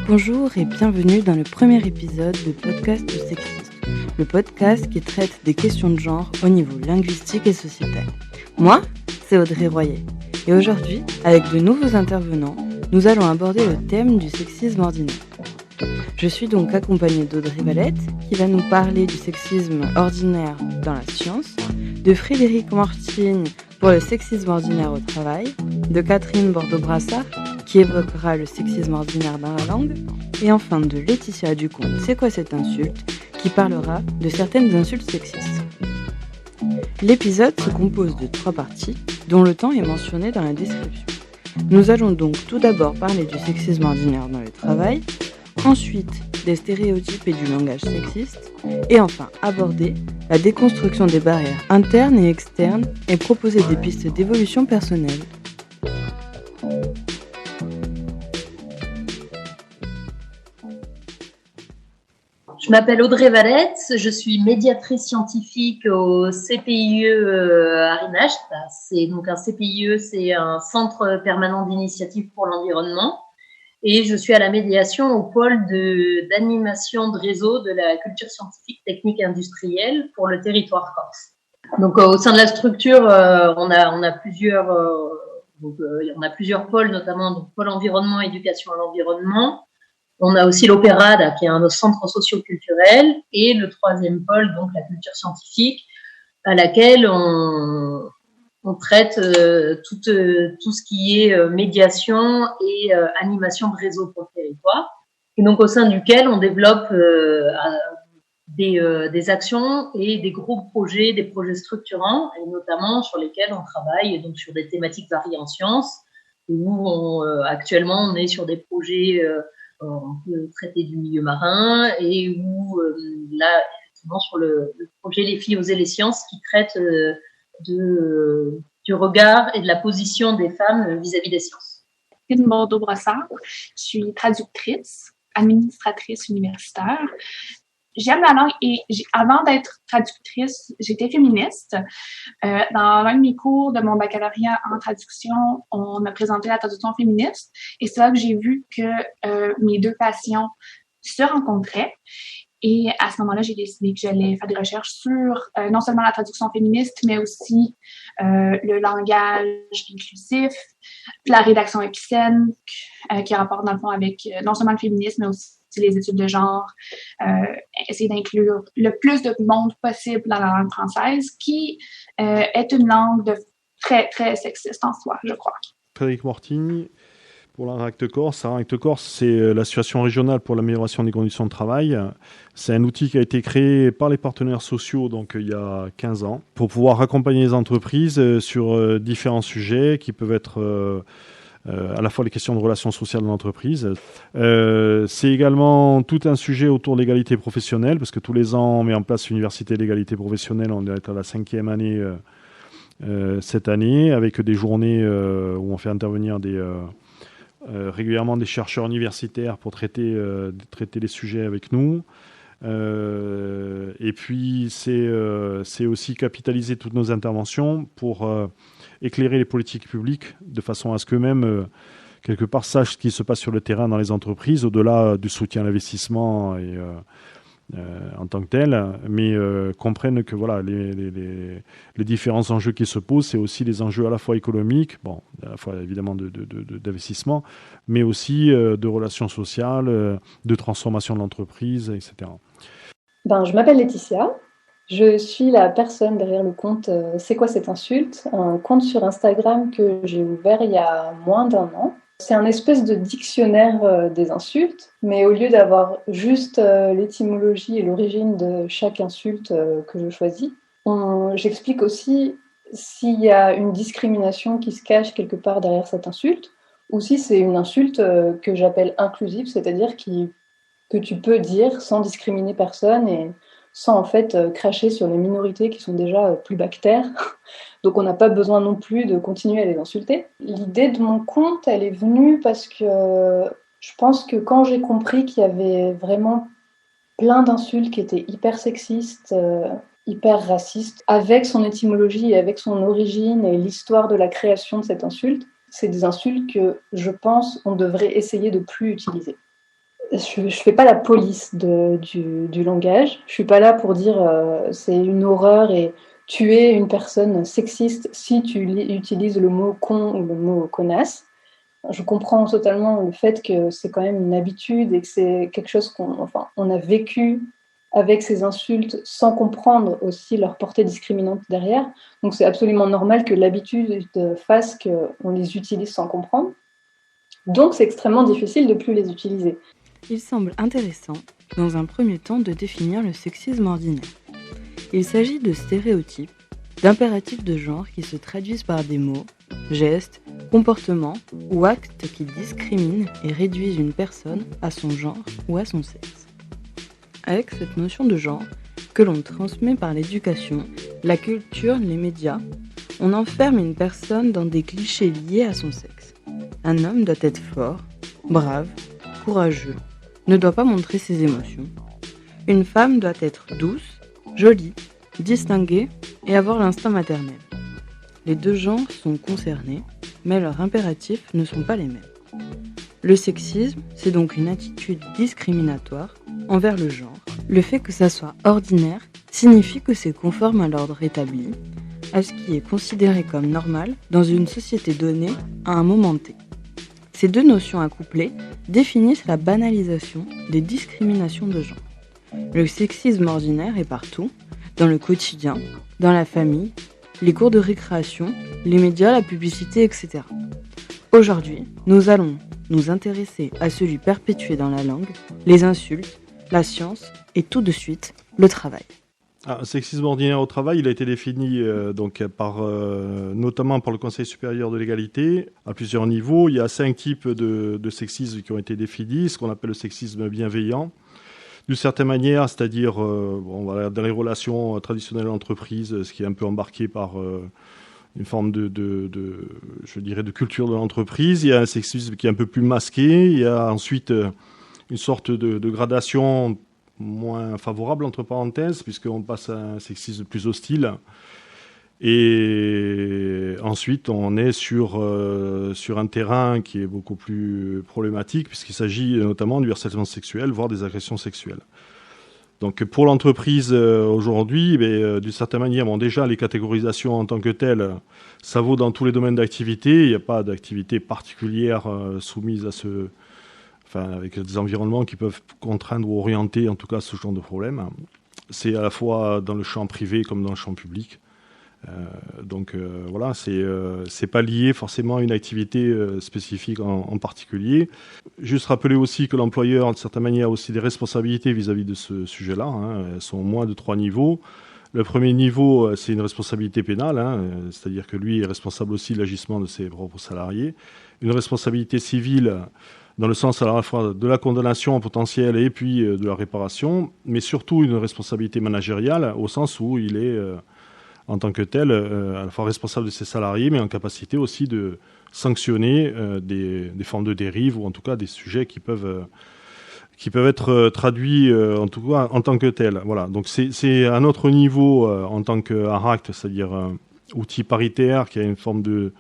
Bonjour et bienvenue dans le premier épisode de Podcast de Sexisme, le podcast qui traite des questions de genre au niveau linguistique et sociétal. Moi, c'est Audrey Royer et aujourd'hui, avec de nouveaux intervenants, nous allons aborder le thème du sexisme ordinaire. Je suis donc accompagnée d'Audrey Valette qui va nous parler du sexisme ordinaire dans la science, de Frédéric Mortigne pour le sexisme ordinaire au travail, de Catherine Bordeaux-Brassard qui évoquera le sexisme ordinaire dans la langue, et enfin de Laetitia Ducomte, c'est quoi cette insulte, qui parlera de certaines insultes sexistes. L'épisode se compose de 3 parties, dont le temps est mentionné dans la description. Nous allons donc tout d'abord parler du sexisme ordinaire dans le travail, ensuite des stéréotypes et du langage sexiste, et enfin aborder la déconstruction des barrières internes et externes et proposer des pistes d'évolution personnelle. Je m'appelle Audrey Valette, je suis médiatrice scientifique au CPIE Arinage. C'est donc un CPIE, c'est un centre permanent d'initiative pour l'environnement. Et je suis à la médiation au pôle d'animation de réseau de la culture scientifique, technique et industrielle pour le territoire corse. Donc au sein de la structure, on a plusieurs pôles, notamment donc, pôle environnement, éducation à l'environnement. On a aussi l'Opéra, qui est un centre socio-culturel, et le 3e pôle, donc la culture scientifique, à laquelle on traite tout ce qui est médiation et animation de réseau pour le territoire, et donc au sein duquel on développe des actions et des gros projets, des projets structurants, et notamment sur lesquels on travaille donc sur des thématiques variées en sciences, où actuellement on est sur des projets on peut traiter du milieu marin et où là effectivement sur le projet Les filles oser les sciences qui traite du regard et de la position des femmes vis-à-vis des sciences. Catherine Bordeaux-Brassard, je suis traductrice, administratrice universitaire. J'aime la langue et avant d'être traductrice, j'étais féministe. Dans l'un de mes cours de mon baccalauréat en traduction, on a présenté la traduction féministe et c'est là que j'ai vu que mes deux passions se rencontraient. Et à ce moment-là, j'ai décidé que j'allais faire des recherches sur non seulement la traduction féministe, mais aussi le langage inclusif, la rédaction épicène, qui rapporte dans le fond avec non seulement le féminisme, mais aussi les études de genre, essayer d'inclure le plus de monde possible dans la langue française, qui est une langue très, très sexiste en soi, je crois. Frédéric Mortigne, pour l'ARACT Corse. ARACT Corse, c'est l'association régionale pour l'amélioration des conditions de travail. C'est un outil qui a été créé par les partenaires sociaux donc, il y a 15 ans pour pouvoir accompagner les entreprises sur différents sujets qui peuvent être à la fois les questions de relations sociales dans l'entreprise. C'est également tout un sujet autour de l'égalité professionnelle, parce que tous les ans, on met en place l'université d'égalité professionnelle. On est à la 5e année cette année, avec des journées où on fait intervenir régulièrement des chercheurs universitaires pour traiter les sujets avec nous. Et puis, c'est aussi capitaliser toutes nos interventions pour éclairer les politiques publiques de façon à ce qu'eux-mêmes, quelque part, sachent ce qui se passe sur le terrain dans les entreprises, au-delà du soutien à l'investissement et, en tant que tel, mais comprennent que voilà, les différents enjeux qui se posent, c'est aussi les enjeux à la fois économiques, à la fois évidemment d'investissement, mais aussi de relations sociales, de transformation de l'entreprise, etc. Je m'appelle Laetitia. Je suis la personne derrière le compte C'est quoi cette insulte ? Un compte sur Instagram que j'ai ouvert il y a moins d'1 an. C'est un espèce de dictionnaire des insultes, mais au lieu d'avoir juste l'étymologie et l'origine de chaque insulte que je choisis, j'explique aussi s'il y a une discrimination qui se cache quelque part derrière cette insulte, ou si c'est une insulte que j'appelle inclusive, c'est-à-dire que tu peux dire sans discriminer personne et sans en fait cracher sur les minorités qui sont déjà plus bactères. Donc on n'a pas besoin non plus de continuer à les insulter. L'idée de mon compte, elle est venue parce que je pense que quand j'ai compris qu'il y avait vraiment plein d'insultes qui étaient hyper sexistes, hyper racistes, avec son étymologie et avec son origine et l'histoire de la création de cette insulte, c'est des insultes que je pense on devrait essayer de plus utiliser. je fais pas la police du langage. Je suis pas là pour dire c'est une horreur et tu es une personne sexiste si tu utilises le mot con ou le mot connasse. Je comprends totalement le fait que c'est quand même une habitude et que c'est quelque chose on a vécu avec ces insultes sans comprendre aussi leur portée discriminante derrière. Donc c'est absolument normal que l'habitude fasse qu'on les utilise sans comprendre. Donc c'est extrêmement difficile de plus les utiliser. Il semble intéressant, dans un premier temps, de définir le sexisme ordinaire. Il s'agit de stéréotypes, d'impératifs de genre qui se traduisent par des mots, gestes, comportements ou actes qui discriminent et réduisent une personne à son genre ou à son sexe. Avec cette notion de genre, que l'on transmet par l'éducation, la culture, les médias, on enferme une personne dans des clichés liés à son sexe. Un homme doit être fort, brave, courageux, ne doit pas montrer ses émotions. Une femme doit être douce, jolie, distinguée et avoir l'instinct maternel. Les deux genres sont concernés, mais leurs impératifs ne sont pas les mêmes. Le sexisme, c'est donc une attitude discriminatoire envers le genre. Le fait que ça soit ordinaire signifie que c'est conforme à l'ordre établi, à ce qui est considéré comme normal dans une société donnée à un moment T. Ces deux notions accouplées définissent la banalisation des discriminations de genre. Le sexisme ordinaire est partout, dans le quotidien, dans la famille, les cours de récréation, les médias, la publicité, etc. Aujourd'hui, nous allons nous intéresser à celui perpétué dans la langue, les insultes, la science et tout de suite, le travail. Sexisme ordinaire au travail, il a été défini notamment par le Conseil supérieur de l'égalité à plusieurs niveaux. Il y a 5 types de sexisme qui ont été définis, ce qu'on appelle le sexisme bienveillant. D'une certaine manière, c'est-à-dire dans les relations traditionnelles d'entreprise, ce qui est un peu embarqué par une forme de culture de l'entreprise. Il y a un sexisme qui est un peu plus masqué. Il y a ensuite une sorte de gradation moins favorable, entre parenthèses, puisqu'on passe à un sexisme plus hostile. Et ensuite, on est sur un terrain qui est beaucoup plus problématique, puisqu'il s'agit notamment du harcèlement sexuel, voire des agressions sexuelles. Donc pour l'entreprise aujourd'hui, d'une certaine manière, déjà les catégorisations en tant que telles, ça vaut dans tous les domaines d'activité. Il n'y a pas d'activité particulière soumise avec des environnements qui peuvent contraindre ou orienter en tout cas ce genre de problème. C'est à la fois dans le champ privé comme dans le champ public. C'est pas lié forcément à une activité spécifique en particulier. Juste rappeler aussi que l'employeur, de certaine manière, a aussi des responsabilités vis-à-vis de ce sujet-là. Elles sont au moins de 3 niveaux. Le premier niveau, c'est une responsabilité pénale, c'est-à-dire que lui est responsable aussi de l'agissement de ses propres salariés. Une responsabilité civile, dans le sens à la fois de la condamnation potentielle et puis de la réparation, mais surtout une responsabilité managériale, au sens où il est en tant que tel, à la fois responsable de ses salariés, mais en capacité aussi de sanctionner des formes de dérive, ou en tout cas des sujets qui peuvent être traduits en tout cas en tant que tel. Voilà. Donc c'est un autre niveau en tant qu'ARACT, c'est-à-dire outil paritaire qui a une forme de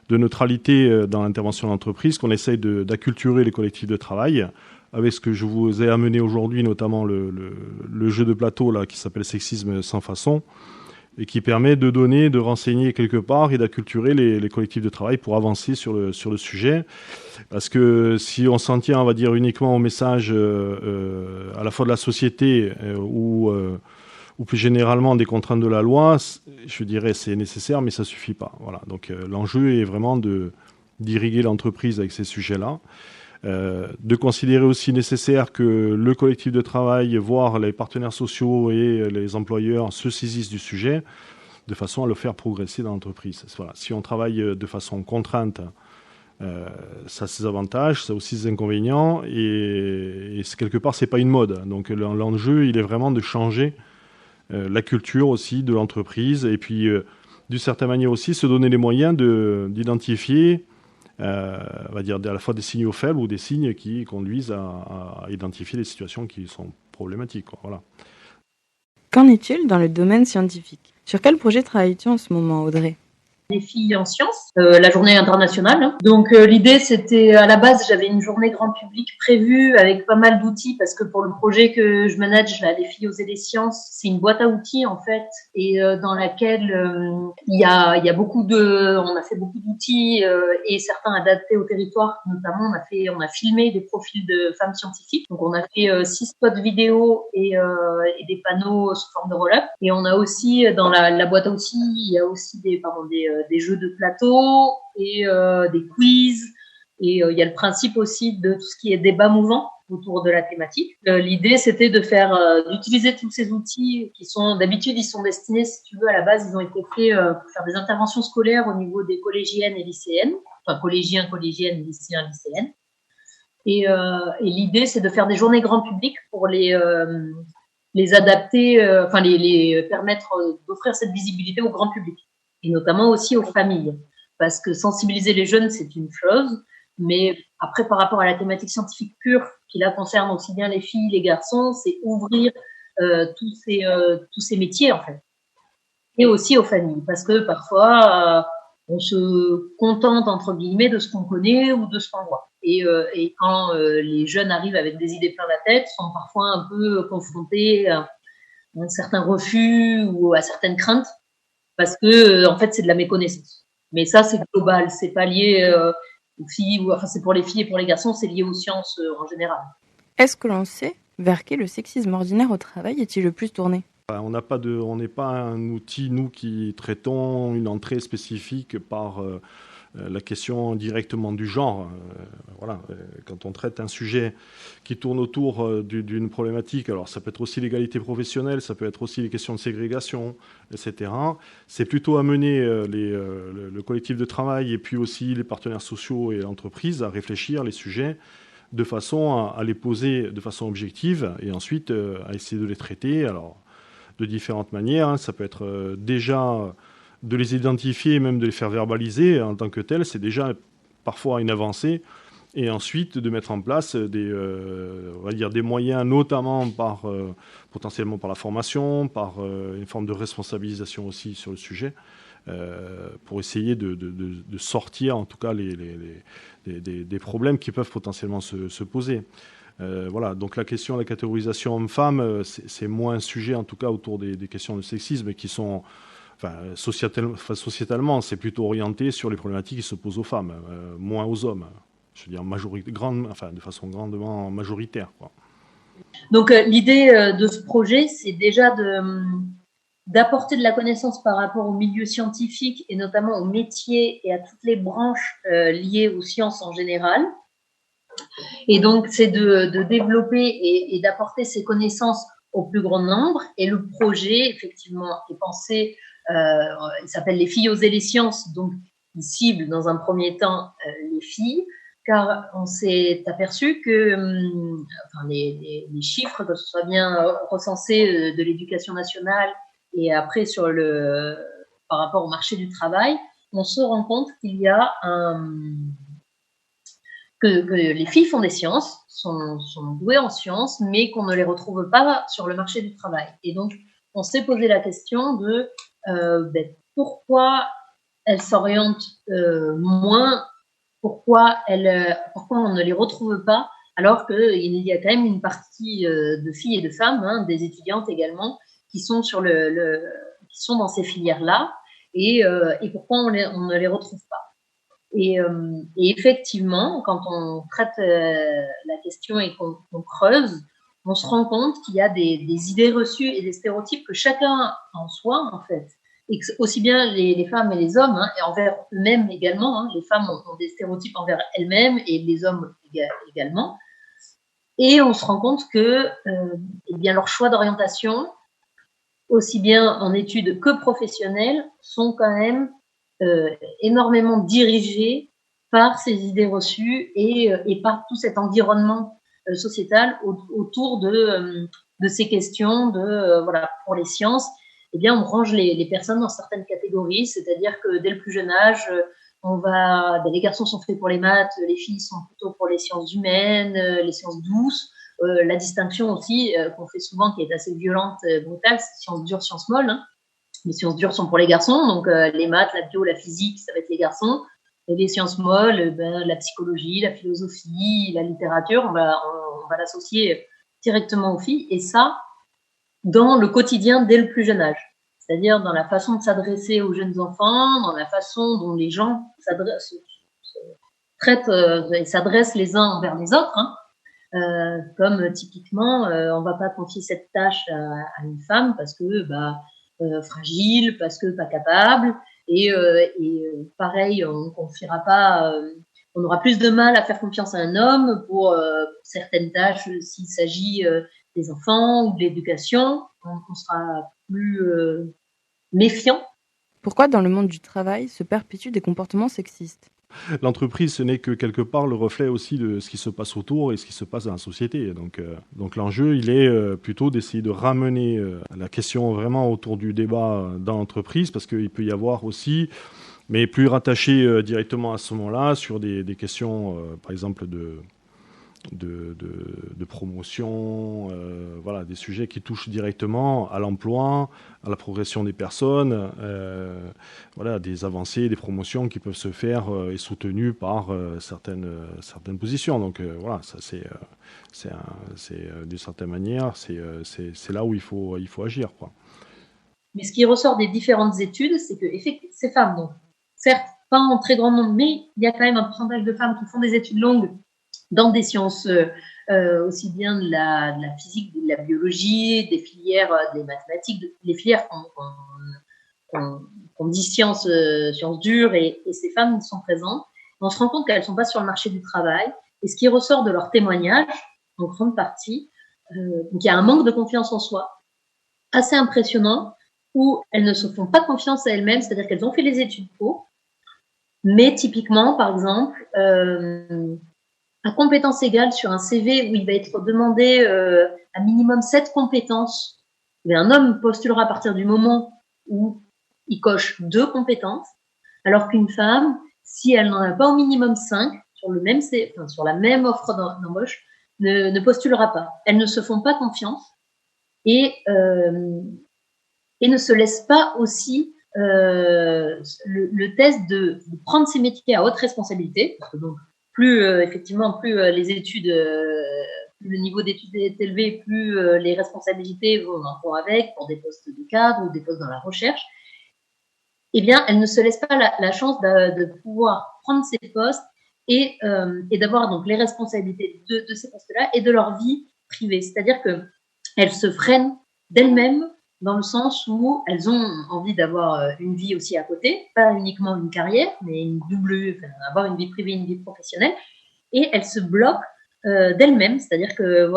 neutralité dans l'intervention de l'entreprise, qu'on essaye d'acculturer les collectifs de travail, avec ce que je vous ai amené aujourd'hui, notamment le jeu de plateau là, qui s'appelle Sexisme sans façon, et qui permet de donner, de renseigner quelque part et d'acculturer les collectifs de travail pour avancer sur le sujet. Parce que si on s'en tient, on va dire, uniquement au message à la fois de la société ou plus généralement des contraintes de la loi, je dirais c'est nécessaire, mais ça suffit pas. Voilà. Donc l'enjeu est vraiment d'irriguer l'entreprise avec ces sujets-là. De considérer aussi nécessaire que le collectif de travail, voire les partenaires sociaux et les employeurs se saisissent du sujet de façon à le faire progresser dans l'entreprise. Voilà. Si on travaille de façon contrainte, ça a ses avantages, ça a aussi ses inconvénients, et quelque part, c'est pas une mode. Donc l'enjeu, il est vraiment de changer la culture aussi de l'entreprise, et puis d'une certaine manière aussi se donner les moyens d'identifier on va dire à la fois des signaux faibles ou des signes qui conduisent à identifier les situations qui sont problématiques. Voilà. Qu'en est-il dans le domaine scientifique ? Sur quel projet travailles-tu en ce moment, Audrey ? des filles en sciences, la journée internationale. Hein. Donc l'idée c'était, à la base j'avais une journée grand public prévue avec pas mal d'outils parce que pour le projet que je manage, là, les filles osent les sciences, c'est une boîte à outils en fait et dans laquelle il y a on a fait beaucoup d'outils et certains adaptés au territoire. Notamment on a filmé des profils de femmes scientifiques. Donc on a fait 6 spots vidéo et des panneaux sous forme de roll-up. Et on a aussi dans la boîte à outils, il y a aussi des jeux de plateau et des quiz. Et il y a le principe aussi de tout ce qui est débat mouvant autour de la thématique. L'idée, c'était d'utiliser tous ces outils qui sont, d'habitude, ils sont destinés, si tu veux, à la base, ils ont été faits pour faire des interventions scolaires au niveau des collégiennes et lycéennes. Enfin, collégiens, collégiennes, lycéens, lycéennes. Et l'idée, c'est de faire des journées grand public pour les adapter, les permettre d'offrir cette visibilité au grand public. Et notamment aussi aux familles. Parce que sensibiliser les jeunes, c'est une chose. Mais après, par rapport à la thématique scientifique pure, qui là concerne aussi bien les filles, les garçons, c'est ouvrir tous ces métiers, en fait. Et aussi aux familles. Parce que parfois, on se contente, entre guillemets, de ce qu'on connaît ou de ce qu'on voit. Et quand les jeunes arrivent avec des idées plein la tête, sont parfois un peu confrontés à un certain refus ou à certaines craintes. Parce que, en fait, c'est de la méconnaissance. Mais ça, c'est global. C'est pas lié aux filles, c'est pour les filles et pour les garçons, c'est lié aux sciences en général. Est-ce que l'on sait vers qui le sexisme ordinaire au travail est-il le plus tourné ? On n'est pas un outil, nous, qui traitons une entrée spécifique par la question directement du genre. Quand on traite un sujet qui tourne autour d'une problématique, alors ça peut être aussi l'égalité professionnelle, ça peut être aussi les questions de ségrégation, etc. C'est plutôt amener le collectif de travail et puis aussi les partenaires sociaux et l'entreprise à réfléchir les sujets de façon à les poser de façon objective et ensuite à essayer de les traiter. Alors, de différentes manières, hein. Ça peut être déjà de les identifier, même de les faire verbaliser en tant que tels, c'est déjà parfois une avancée. Et ensuite, de mettre en place des moyens, notamment potentiellement par la formation, par une forme de responsabilisation aussi sur le sujet, pour essayer de sortir en tout cas des problèmes qui peuvent potentiellement se poser. Donc la question de la catégorisation homme-femme, c'est moins un sujet en tout cas autour des questions de sexisme qui sont, sociétalement, c'est plutôt orienté sur les problématiques qui se posent aux femmes, moins aux hommes. Je veux dire de façon grandement majoritaire, quoi. Donc l'idée de ce projet, c'est déjà d'apporter de la connaissance par rapport au milieu scientifique et notamment aux métiers et à toutes les branches liées aux sciences en général. Et donc, c'est de développer et d'apporter ces connaissances au plus grand nombre. Et le projet, effectivement, est pensé, il s'appelle Les filles oser les sciences. Donc, il cible dans un premier temps les filles, car on s'est aperçu que les chiffres, que ce soit bien recensés de l'éducation nationale et après par rapport au marché du travail, on se rend compte qu'il y a que les filles font des sciences, sont douées en sciences, mais qu'on ne les retrouve pas sur le marché du travail. Et donc, on s'est posé la question de pourquoi elles s'orientent moins, pourquoi on ne les retrouve pas, alors qu'il y a quand même une partie de filles et de femmes, hein, des étudiantes également, qui sont qui sont dans ces filières-là, et pourquoi on ne les retrouve pas. Et effectivement, quand on traite la question et qu'on creuse, on se rend compte qu'il y a des idées reçues et des stéréotypes que chacun en soi, en fait, et que aussi bien les femmes et les hommes, hein, et envers eux-mêmes également, hein, les femmes ont des stéréotypes envers elles-mêmes et les hommes également. Et on se rend compte que leur choix d'orientation, aussi bien en études que professionnelles, sont quand même énormément dirigés par ces idées reçues et par tout cet environnement sociétal autour de ces questions pour les sciences. Eh bien, on range les personnes dans certaines catégories, c'est-à-dire que dès le plus jeune âge, les garçons sont faits pour les maths, les filles sont plutôt pour les sciences humaines, les sciences douces. La distinction aussi qu'on fait souvent, qui est assez violente, brutale, c'est sciences dures, sciences molles. Hein. Les sciences dures sont pour les garçons, donc les maths, la bio, la physique, ça va être les garçons. Et les sciences molles, la psychologie, la philosophie, la littérature, on va l'associer directement aux filles. Et ça, dans le quotidien dès le plus jeune âge. C'est-à-dire dans la façon de s'adresser aux jeunes enfants, dans la façon dont les gens s'adressent les uns envers les autres. Comme typiquement, on va pas confier cette tâche à une femme parce que fragile, parce que pas capable, et pareil, on confiera pas, on aura plus de mal à faire confiance à un homme pour certaines tâches s'il s'agit des enfants ou de l'éducation, on sera plus méfiant. Pourquoi dans le monde du travail se perpétuent des comportements sexistes ? L'entreprise, ce n'est que quelque part le reflet aussi de ce qui se passe autour et ce qui se passe dans la société. Donc l'enjeu, il est plutôt d'essayer de ramener la question vraiment autour du débat dans l'entreprise, parce qu'il peut y avoir aussi, mais plus rattaché directement à ce moment-là, sur des questions, par exemple, de promotion, voilà, des sujets qui touchent directement à l'emploi, à la progression des personnes, voilà, des avancées, des promotions qui peuvent se faire et soutenues par certaines positions. Donc voilà, ça c'est d'une certaine manière, c'est là où il faut agir, quoi. Mais ce qui ressort des différentes études, c'est que ces femmes, donc, certes, pas en très grand nombre, mais il y a quand même un pourcentage de femmes qui font des études longues dans des sciences aussi bien de la physique, de la biologie, des filières, des mathématiques, les filières qu'on dit sciences dures, et ces femmes sont présentes. On se rend compte qu'elles ne sont pas sur le marché du travail. Et ce qui ressort de leur témoignage, en grande partie, donc il y a un manque de confiance en soi assez impressionnant, où elles ne se font pas confiance à elles-mêmes, c'est-à-dire qu'elles ont fait les études pour, mais typiquement, par exemple, à compétences égales sur un CV où il va être demandé à minimum 7 compétences, mais un homme postulera à partir du moment où il coche 2 compétences, alors qu'une femme, si elle n'en a pas au minimum 5 sur la même offre d'embauche, ne postulera pas. Elles ne se font pas confiance et ne se laissent pas aussi le test de prendre ces métiers à haute responsabilité, parce que donc plus les études, plus le niveau d'études est élevé, plus les responsabilités vont avec, pour des postes de cadre ou des postes dans la recherche. Eh bien, elles ne se laissent pas la chance de pouvoir prendre ces postes et d'avoir donc les responsabilités de ces postes-là et de leur vie privée. C'est-à-dire que elles se freinent d'elles-mêmes, dans le sens où elles ont envie d'avoir une vie aussi à côté, pas uniquement une carrière, mais avoir une vie privée, une vie professionnelle, et elles se bloquent d'elles-mêmes, c'est-à-dire que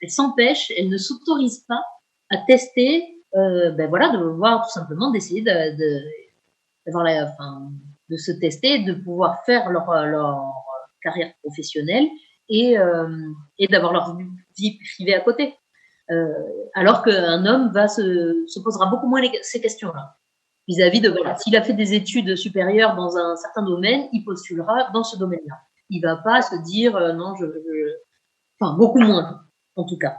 elles s'empêchent, elles ne s'autorisent pas à tester, de voir tout simplement, d'essayer de se tester, de pouvoir faire leur carrière professionnelle et d'avoir leur vie privée à côté. Alors qu'un homme se posera beaucoup moins ces questions-là. Vis-à-vis de, s'il a fait des études supérieures dans un certain domaine, il postulera dans ce domaine-là. Il va pas se dire, beaucoup moins, en tout cas.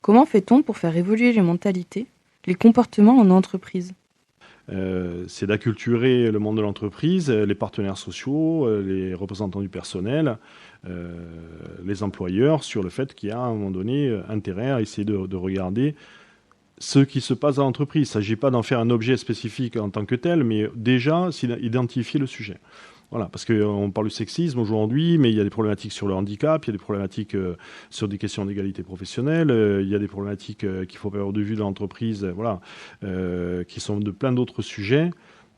Comment fait-on pour faire évoluer les mentalités, les comportements en entreprise ? C'est d'acculturer le monde de l'entreprise, les partenaires sociaux, les représentants du personnel, les employeurs, sur le fait qu'il y a à un moment donné intérêt à essayer de regarder ce qui se passe dans l'entreprise. Il ne s'agit pas d'en faire un objet spécifique en tant que tel, mais déjà identifier le sujet. Voilà, parce qu'on parle du sexisme aujourd'hui, mais il y a des problématiques sur le handicap, il y a des problématiques sur des questions d'égalité professionnelle, il y a des problématiques qu'il ne faut pas avoir de vue dans l'entreprise, qui sont de plein d'autres sujets.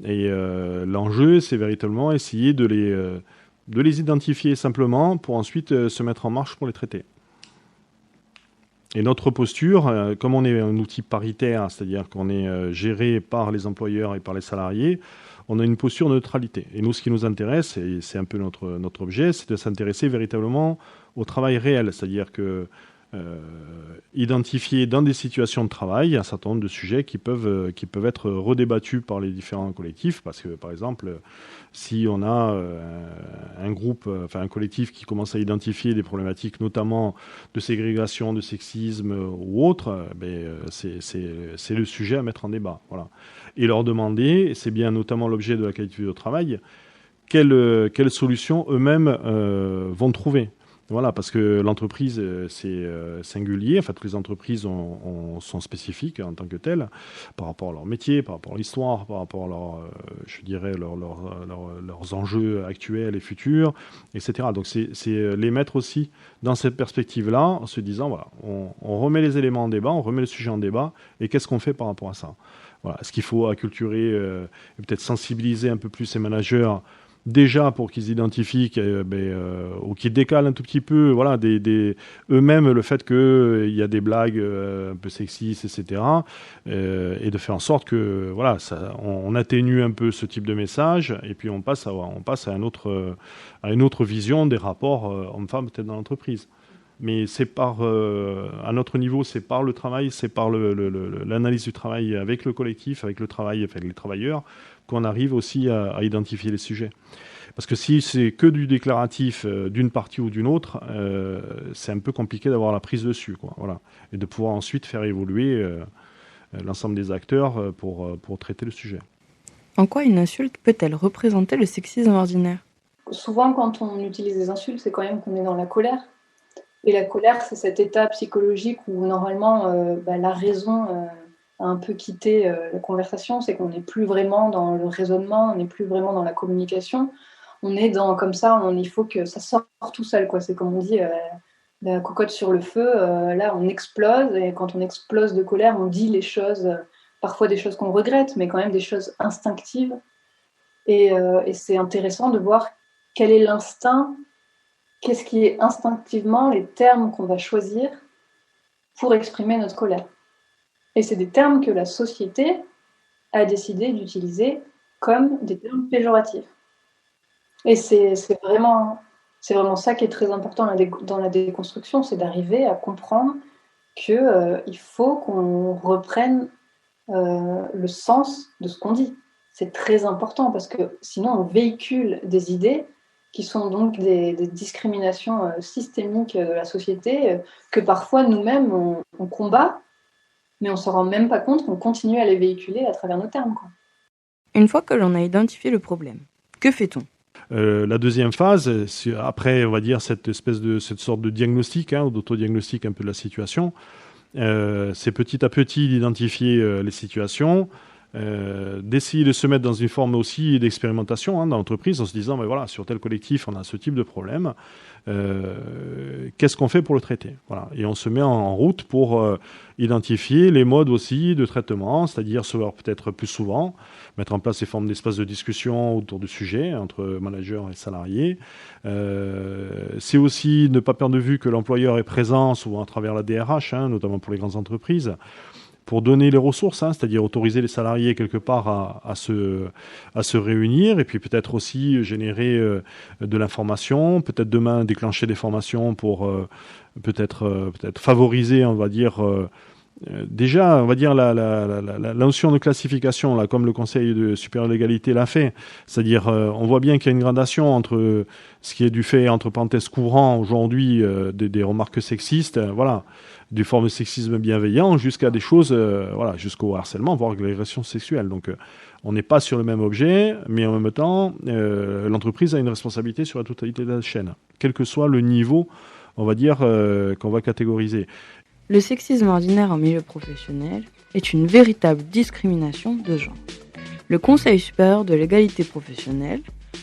Et l'enjeu, c'est véritablement essayer de les identifier simplement pour ensuite se mettre en marche pour les traiter. Et notre posture, comme on est un outil paritaire, c'est-à-dire qu'on est géré par les employeurs et par les salariés, on a une posture de neutralité. Et nous, ce qui nous intéresse, et c'est un peu notre objet, c'est de s'intéresser véritablement au travail réel. C'est-à-dire que identifier dans des situations de travail un certain nombre de sujets qui peuvent être redébattus par les différents collectifs, parce que par exemple, si on a un collectif qui commence à identifier des problématiques notamment de ségrégation, de sexisme ou autre, c'est le sujet à mettre en débat. Voilà. Et leur demander, c'est bien notamment l'objet de la qualité de travail, quelles solutions eux-mêmes vont trouver. Voilà, parce que l'entreprise, c'est singulier. En fait, toutes les entreprises sont spécifiques en tant que telles, par rapport à leur métier, par rapport à l'histoire, par rapport à leurs enjeux actuels et futurs, etc. Donc, c'est les mettre aussi dans cette perspective-là, en se disant, voilà, on remet les éléments en débat, on remet le sujet en débat, et qu'est-ce qu'on fait par rapport à ça ? Voilà. Est-ce qu'il faut acculturer et peut-être sensibiliser un peu plus ces managers déjà pour qu'ils identifient ou qu'ils décalent un tout petit peu eux-mêmes le fait qu'il y a des blagues un peu sexistes, etc. Et de faire en sorte que on atténue un peu ce type de message et puis on passe à une autre vision des rapports hommes-femmes peut-être dans l'entreprise. Mais c'est à notre niveau, c'est par le travail, c'est par l'analyse du travail avec le collectif, avec le travail, avec les travailleurs, qu'on arrive aussi à identifier les sujets. Parce que si c'est que du déclaratif d'une partie ou d'une autre, c'est un peu compliqué d'avoir la prise dessus, quoi. Voilà. Et de pouvoir ensuite faire évoluer l'ensemble des acteurs pour traiter le sujet. En quoi une insulte peut-elle représenter le sexisme ordinaire ? Souvent, quand on utilise des insultes, c'est quand même qu'on est dans la colère. Et la colère, c'est cet état psychologique où normalement la raison a un peu quitté la conversation, c'est qu'on n'est plus vraiment dans le raisonnement, on n'est plus vraiment dans la communication. On est comme ça, il faut que ça sorte tout seul, quoi. C'est comme on dit, la cocotte sur le feu, là on explose, et quand on explose de colère, on dit les choses, parfois des choses qu'on regrette, mais quand même des choses instinctives. Et c'est intéressant de voir quel est l'instinct, qu'est-ce qui est instinctivement les termes qu'on va choisir pour exprimer notre colère. Et c'est des termes que la société a décidé d'utiliser comme des termes péjoratifs. Et c'est vraiment ça qui est très important dans la déconstruction, c'est d'arriver à comprendre qu'il faut qu'on reprenne le sens de ce qu'on dit. C'est très important parce que sinon on véhicule des idées qui sont donc des discriminations systémiques de la société que parfois nous-mêmes on combat, mais on ne s'en rend même pas compte qu'on continue à les véhiculer à travers nos termes, quoi. Une fois que l'on a identifié le problème, que fait-on ? La deuxième phase, après, on va dire, cette sorte de diagnostic, ou d'autodiagnostic un peu de la situation, c'est petit à petit d'identifier les situations, d'essayer de se mettre dans une forme aussi d'expérimentation dans l'entreprise en se disant, sur tel collectif, on a ce type de problème, qu'est-ce qu'on fait pour le traiter ? Voilà. Et on se met en route pour identifier les modes aussi de traitement, c'est-à-dire se voir peut-être plus souvent, mettre en place des formes d'espaces de discussion autour du sujet entre managers et salariés. C'est aussi ne pas perdre de vue que l'employeur est présent, souvent à travers la DRH, notamment pour les grandes entreprises, pour donner les ressources, c'est-à-dire autoriser les salariés quelque part à se réunir et puis peut-être aussi générer de l'information, peut-être demain déclencher des formations pour peut-être favoriser, on va dire, déjà, on va dire la notion de classification, là, comme le Conseil supérieur de l'égalité l'a fait, c'est-à-dire on voit bien qu'il y a une gradation entre ce qui est du fait, entre parenthèses, courant aujourd'hui, des remarques sexistes, du forme de sexisme bienveillant jusqu'à des choses, jusqu'au harcèlement, voire l'agression sexuelle. Donc, on n'est pas sur le même objet, mais en même temps, l'entreprise a une responsabilité sur la totalité de la chaîne, quel que soit le niveau, on va dire, qu'on va catégoriser. Le sexisme ordinaire en milieu professionnel est une véritable discrimination de genre. Le Conseil supérieur de l'égalité professionnelle,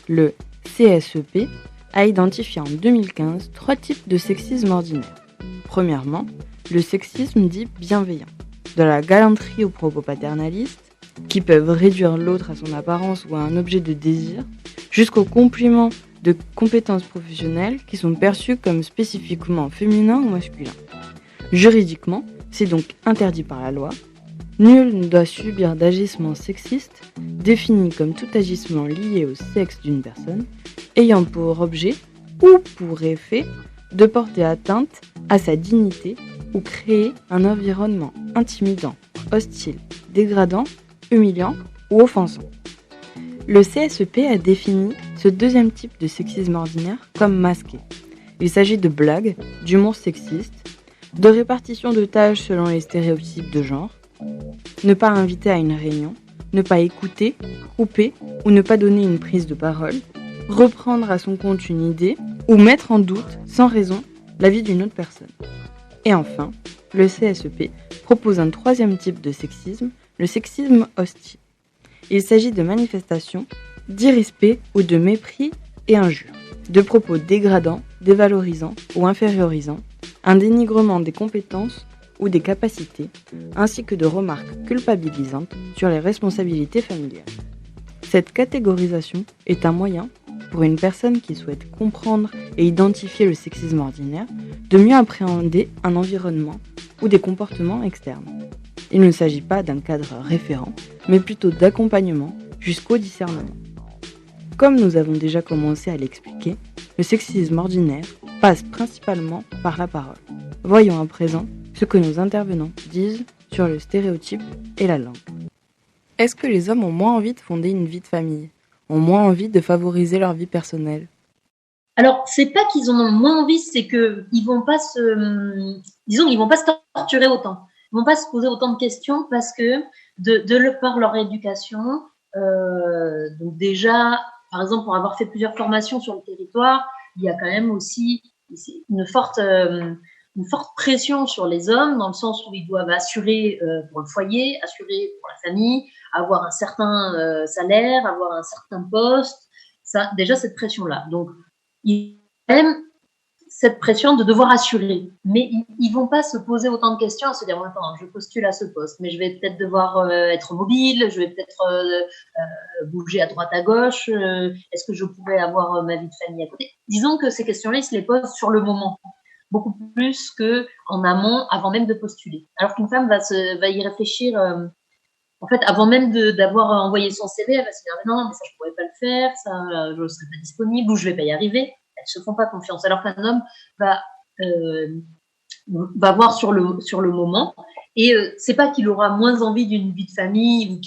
le CSEP, a identifié en 2015 3 types de sexisme ordinaire. Premièrement, le sexisme dit bienveillant, de la galanterie aux propos paternalistes, qui peuvent réduire l'autre à son apparence ou à un objet de désir, jusqu'aux compliments de compétences professionnelles qui sont perçus comme spécifiquement féminins ou masculins. Juridiquement, c'est donc interdit par la loi. Nul ne doit subir d'agissements sexistes, définis comme tout agissement lié au sexe d'une personne, ayant pour objet ou pour effet de porter atteinte à sa dignité ou créer un environnement intimidant, hostile, dégradant, humiliant ou offensant. Le CSEP a défini ce deuxième type de sexisme ordinaire comme masqué. Il s'agit de blagues, d'humour sexiste, de répartition de tâches selon les stéréotypes de genre, ne pas inviter à une réunion, ne pas écouter, couper ou ne pas donner une prise de parole, reprendre à son compte une idée ou mettre en doute, sans raison, l'avis d'une autre personne. Et enfin, le CSEP propose un troisième type de sexisme, le sexisme hostile. Il s'agit de manifestations d'irrespect ou de mépris et injures, de propos dégradants, dévalorisants ou infériorisants, un dénigrement des compétences ou des capacités, ainsi que de remarques culpabilisantes sur les responsabilités familiales. Cette catégorisation est un moyen, pour une personne qui souhaite comprendre et identifier le sexisme ordinaire, de mieux appréhender un environnement ou des comportements externes. Il ne s'agit pas d'un cadre référent, mais plutôt d'accompagnement jusqu'au discernement. Comme nous avons déjà commencé à l'expliquer, le sexisme ordinaire passe principalement par la parole. Voyons à présent ce que nos intervenants disent sur le stéréotype et la langue. Est-ce que les hommes ont moins envie de fonder une vie de famille, ont moins envie de favoriser leur vie personnelle? Alors, c'est pas qu'ils en ont moins envie, c'est qu'ils vont pas ils vont pas se torturer autant. Ils vont pas se poser autant de questions parce que par leur éducation, donc déjà, par exemple, pour avoir fait plusieurs formations sur le territoire, il y a quand même aussi une forte pression sur les hommes, dans le sens où ils doivent assurer pour le foyer, assurer pour la famille, avoir un certain salaire, avoir un certain poste. Ça, déjà, cette pression-là. Donc, ils aiment cette pression de devoir assurer. Mais ils vont pas se poser autant de questions, à se dire, attends, je postule à ce poste, mais je vais peut-être devoir être mobile, je vais peut-être bouger à droite, à gauche, est-ce que je pourrais avoir ma vie de famille à côté? Disons que ces questions-là, ils se les posent sur le moment, beaucoup plus qu'en amont, avant même de postuler. Alors qu'une femme va y réfléchir, en fait, avant même d'avoir envoyé son CV, elle va se dire, non, mais ça, je pourrais pas le faire, ça, je ne serai pas disponible, ou je vais pas y arriver. Elles se font pas confiance. Alors qu'un homme va voir sur le moment, et c'est pas qu'il aura moins envie d'une vie de famille,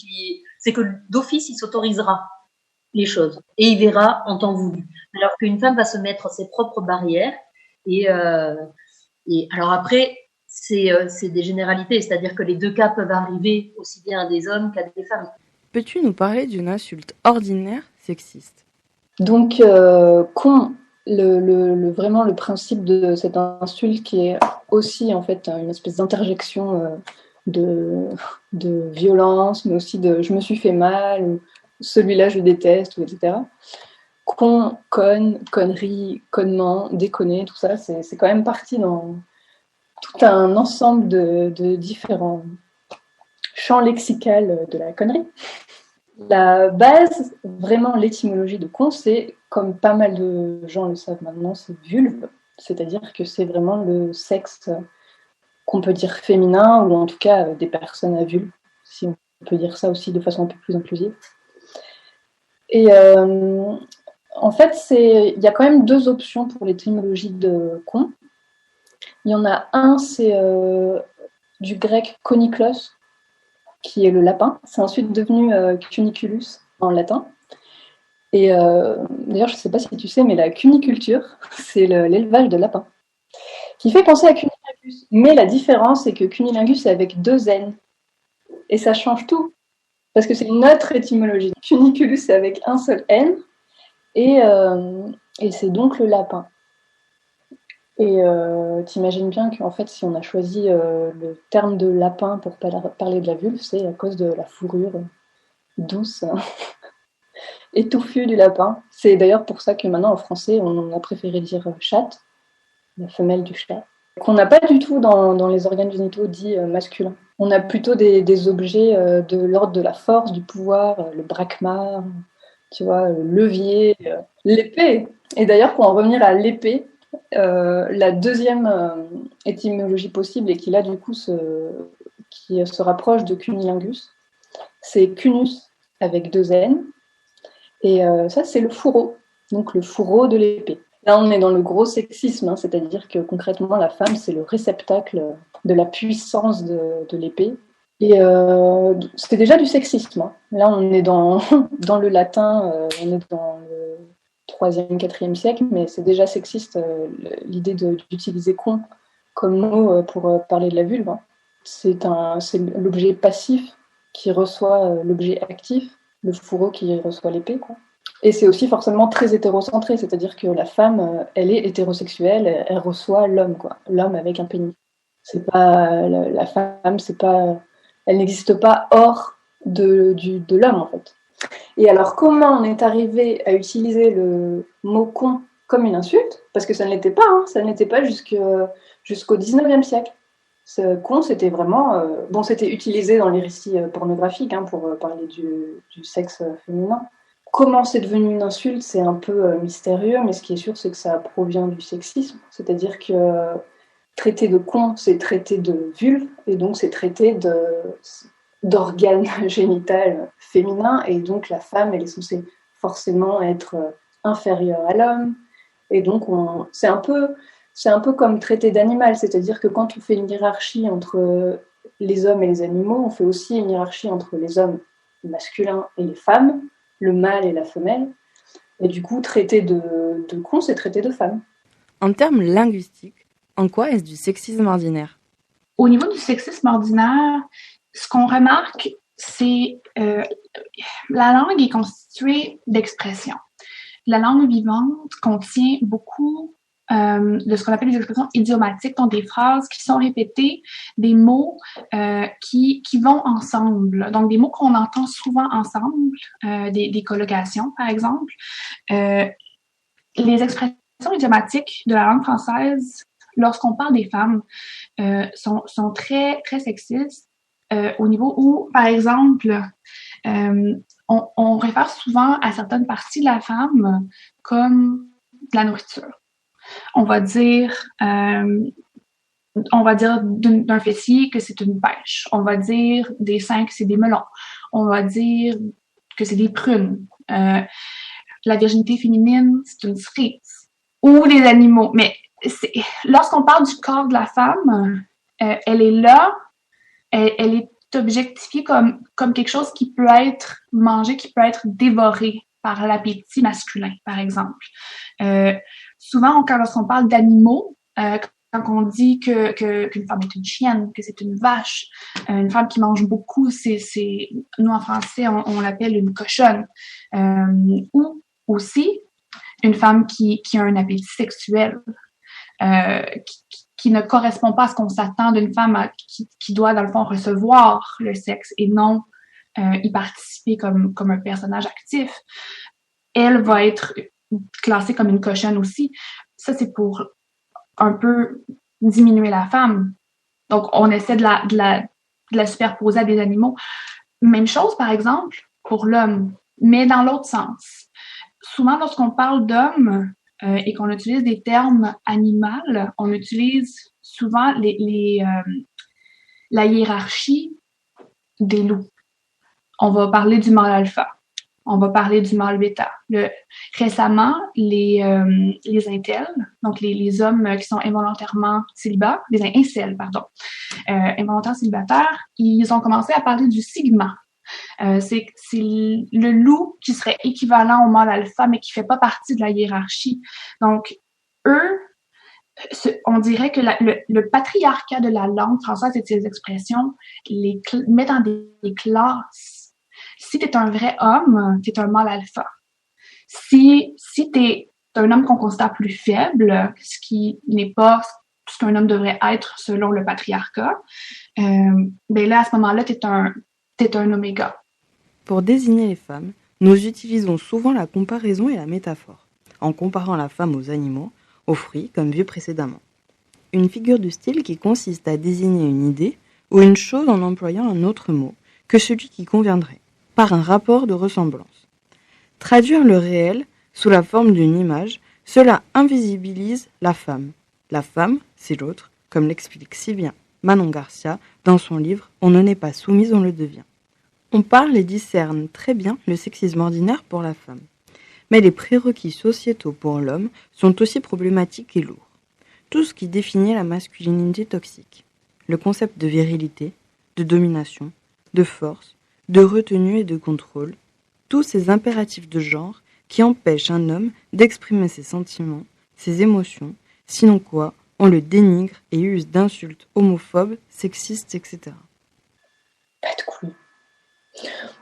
c'est que d'office, il s'autorisera les choses, et il verra en temps voulu. Alors qu'une femme va se mettre ses propres barrières, et alors après, c'est des généralités, c'est-à-dire que les deux cas peuvent arriver aussi bien à des hommes qu'à des femmes. Peux-tu nous parler d'une insulte ordinaire sexiste? Donc, vraiment le principe de cette insulte qui est aussi en fait une espèce d'interjection de violence, mais aussi de je me suis fait mal, ou celui-là je déteste, ou etc. Con, conne, connerie, connement, déconner, tout ça, c'est quand même parti dans tout un ensemble de différents champs lexicaux de la connerie. La base, vraiment l'étymologie de con, c'est, comme pas mal de gens le savent maintenant, c'est vulve, c'est-à-dire que c'est vraiment le sexe qu'on peut dire féminin, ou en tout cas des personnes à vulve, si on peut dire ça aussi de façon un peu plus inclusive. Et en fait, il y a quand même deux options pour l'étymologie de con. Il y en a un, c'est du grec koniklos, qui est le lapin. C'est ensuite devenu cuniculus en latin. Et d'ailleurs, je ne sais pas si tu sais, mais la cuniculture, c'est l'élevage de lapins, qui fait penser à cunilingus. Mais la différence, c'est que cunilingus, c'est avec 2 N. Et ça change tout, parce que c'est une autre étymologie. Cuniculus, c'est avec un seul N, et c'est donc le lapin. Et t'imagines bien qu'en fait, si on a choisi le terme de lapin pour parler de la vulve, c'est à cause de la fourrure douce et touffue du lapin. C'est d'ailleurs pour ça que maintenant, en français, on a préféré dire chatte, la femelle du chat, qu'on n'a pas du tout dans les organes génitaux dits masculins. On a plutôt des objets de l'ordre de la force, du pouvoir, le brakmar, tu vois, le levier, l'épée. Et d'ailleurs, pour en revenir à l'épée, la deuxième étymologie possible, et qui là du coup qui se rapproche de cunilingus, c'est cunus avec 2 N, et ça c'est le fourreau, donc le fourreau de l'épée. Là, on est dans le gros sexisme, hein, c'est-à-dire que concrètement, la femme, c'est le réceptacle de la puissance de l'épée. Et c'était déjà du sexisme. Hein. Là, on est dans le latin, on est dans le 3e, 4e siècle, mais c'est déjà sexiste l'idée d'utiliser con comme mot pour parler de la vulve. Hein. C'est l'objet passif qui reçoit l'objet actif, le fourreau qui reçoit l'épée, quoi. Et c'est aussi forcément très hétérocentré, c'est-à-dire que la femme, elle est hétérosexuelle, elle reçoit l'homme, quoi, l'homme avec un pénis. C'est pas la femme, c'est pas, elle n'existe pas hors de l'homme en fait. Et alors comment on est arrivé à utiliser le mot con comme une insulte? Parce que ça ne l'était pas, hein, ça ne l'était pas jusqu'au 19e siècle. Ce con, c'était vraiment, c'était utilisé dans les récits pornographiques hein, pour parler du sexe féminin. Comment c'est devenu une insulte, c'est un peu mystérieux, mais ce qui est sûr, c'est que ça provient du sexisme. C'est-à-dire que traiter de con, c'est traiter de vulve, et donc c'est traiter d'organes génital féminin, et donc la femme, elle est censée forcément être inférieure à l'homme. Et donc, c'est un peu comme traiter d'animal, c'est-à-dire que quand on fait une hiérarchie entre les hommes et les animaux, on fait aussi une hiérarchie entre les hommes masculins et les femmes, le mâle et la femelle. Et du coup, traiter de con, c'est traiter de femme. En termes linguistiques, en quoi est-ce du sexisme ordinaire? Au niveau du sexisme ordinaire, ce qu'on remarque, c'est la langue est constituée d'expressions. La langue vivante contient beaucoup de ce qu'on appelle des expressions idiomatiques, donc des phrases qui sont répétées, des mots qui vont ensemble, donc des mots qu'on entend souvent ensemble, des collocations par exemple. Les expressions idiomatiques de la langue française, lorsqu'on parle des femmes, sont très, très sexistes au niveau où, par exemple, on réfère souvent à certaines parties de la femme comme de la nourriture. On va dire d'un fessier que c'est une pêche. On va dire des seins que c'est des melons. On va dire que c'est des prunes. La virginité féminine, c'est une cerise. Ou des animaux. Mais lorsqu'on parle du corps de la femme, elle est là, elle est objectifiée comme quelque chose qui peut être mangé, qui peut être dévoré par l'appétit masculin, par exemple. Souvent, lorsqu'on parle d'animaux, quand on dit qu'une femme est une chienne, que c'est une vache, une femme qui mange beaucoup, nous en français, on l'appelle une cochonne. Ou aussi une femme qui a un appétit sexuel, qui ne correspond pas à ce qu'on s'attend d'une femme qui doit, dans le fond, recevoir le sexe et non y participer comme un personnage actif. Elle va être classée comme une cochonne aussi. Ça, c'est pour un peu diminuer la femme. Donc, on essaie de la superposer à des animaux. Même chose, par exemple, pour l'homme, mais dans l'autre sens. Souvent, lorsqu'on parle d'homme et qu'on utilise des termes animaux, on utilise souvent la hiérarchie des loups. On va parler du mâle alpha. On va parler du mâle bêta. Récemment, les incels, donc les hommes qui sont involontairement célibataires, les incels, pardon, involontaires célibataires, ils ont commencé à parler du sigma. C'est le loup qui serait équivalent au mâle alpha, mais qui fait pas partie de la hiérarchie. Donc, eux, on dirait que le patriarcat de la langue française et de ses expressions les met dans des classes. Si t'es un vrai homme, t'es un mâle alpha. Si t'es un homme qu'on considère plus faible, ce qui n'est pas ce qu'un homme devrait être selon le patriarcat, ben là, à ce moment-là, t'es un oméga. Pour désigner les femmes, nous utilisons souvent la comparaison et la métaphore, en comparant la femme aux animaux, aux fruits, comme vu précédemment. Une figure de style qui consiste à désigner une idée ou une chose en employant un autre mot que celui qui conviendrait, par un rapport de ressemblance. Traduire le réel sous la forme d'une image, cela invisibilise la femme. La femme, c'est l'autre, comme l'explique si bien Manon Garcia dans son livre « On ne n'est pas soumise, on le devient ». On parle et discerne très bien le sexisme ordinaire pour la femme. Mais les prérequis sociétaux pour l'homme sont aussi problématiques et lourds. Tout ce qui définit la masculinité toxique. Le concept de virilité, de domination, de force, de retenue et de contrôle. Tous ces impératifs de genre qui empêchent un homme d'exprimer ses sentiments, ses émotions, sinon quoi, on le dénigre et use d'insultes homophobes, sexistes, etc. Pas de couilles.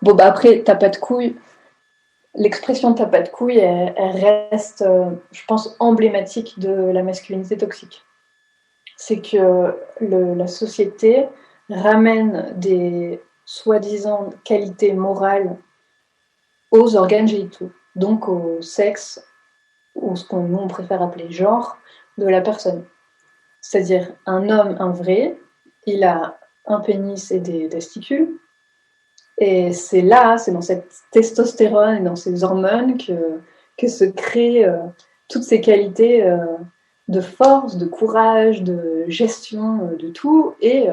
Bon, bah après, t'as pas de couilles. L'expression t'as pas de couilles, elle reste, je pense, emblématique de la masculinité toxique. C'est que la société ramène des soi-disant qualités morales aux organes génitaux, donc au sexe, ou ce qu'on nous on préfère appeler genre, de la personne. C'est-à-dire un homme, un vrai, il a un pénis et des testicules, et c'est là, c'est dans cette testostérone et dans ces hormones que se créent toutes ces qualités de force, de courage, de gestion, de tout, et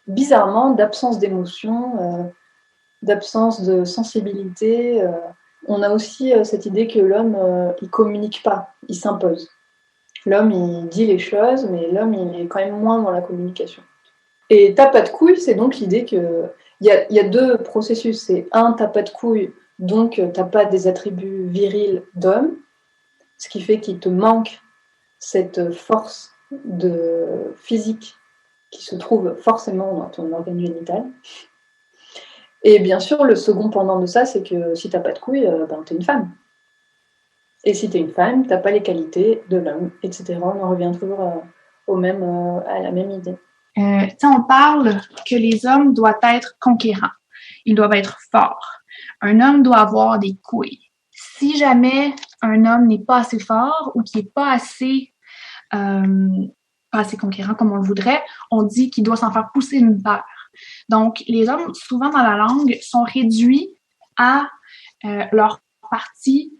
bizarrement d'absence d'émotion, d'absence de sensibilité. On a aussi cette idée que l'homme, il communique pas, il s'impose. L'homme, il dit les choses, mais l'homme, il est quand même moins dans la communication. Et t'as pas de couilles, c'est donc l'idée que il y a deux processus. C'est un, t'as pas de couilles, donc t'as pas des attributs virils d'homme, ce qui fait qu'il te manque cette force physique qui se trouve forcément dans ton organe génital. Et bien sûr, le second pendant de ça, c'est que si t'as pas de couilles, t'es une femme. Et si t'es une femme, t'as pas les qualités de l'homme, etc. On en revient toujours à la même idée. On parle que les hommes doivent être conquérants. Ils doivent être forts. Un homme doit avoir des couilles. Si jamais un homme n'est pas assez fort ou qui n'est pas assez conquérant comme on le voudrait, on dit qu'il doit s'en faire pousser une paire. Donc, les hommes, souvent dans la langue, sont réduits à la partie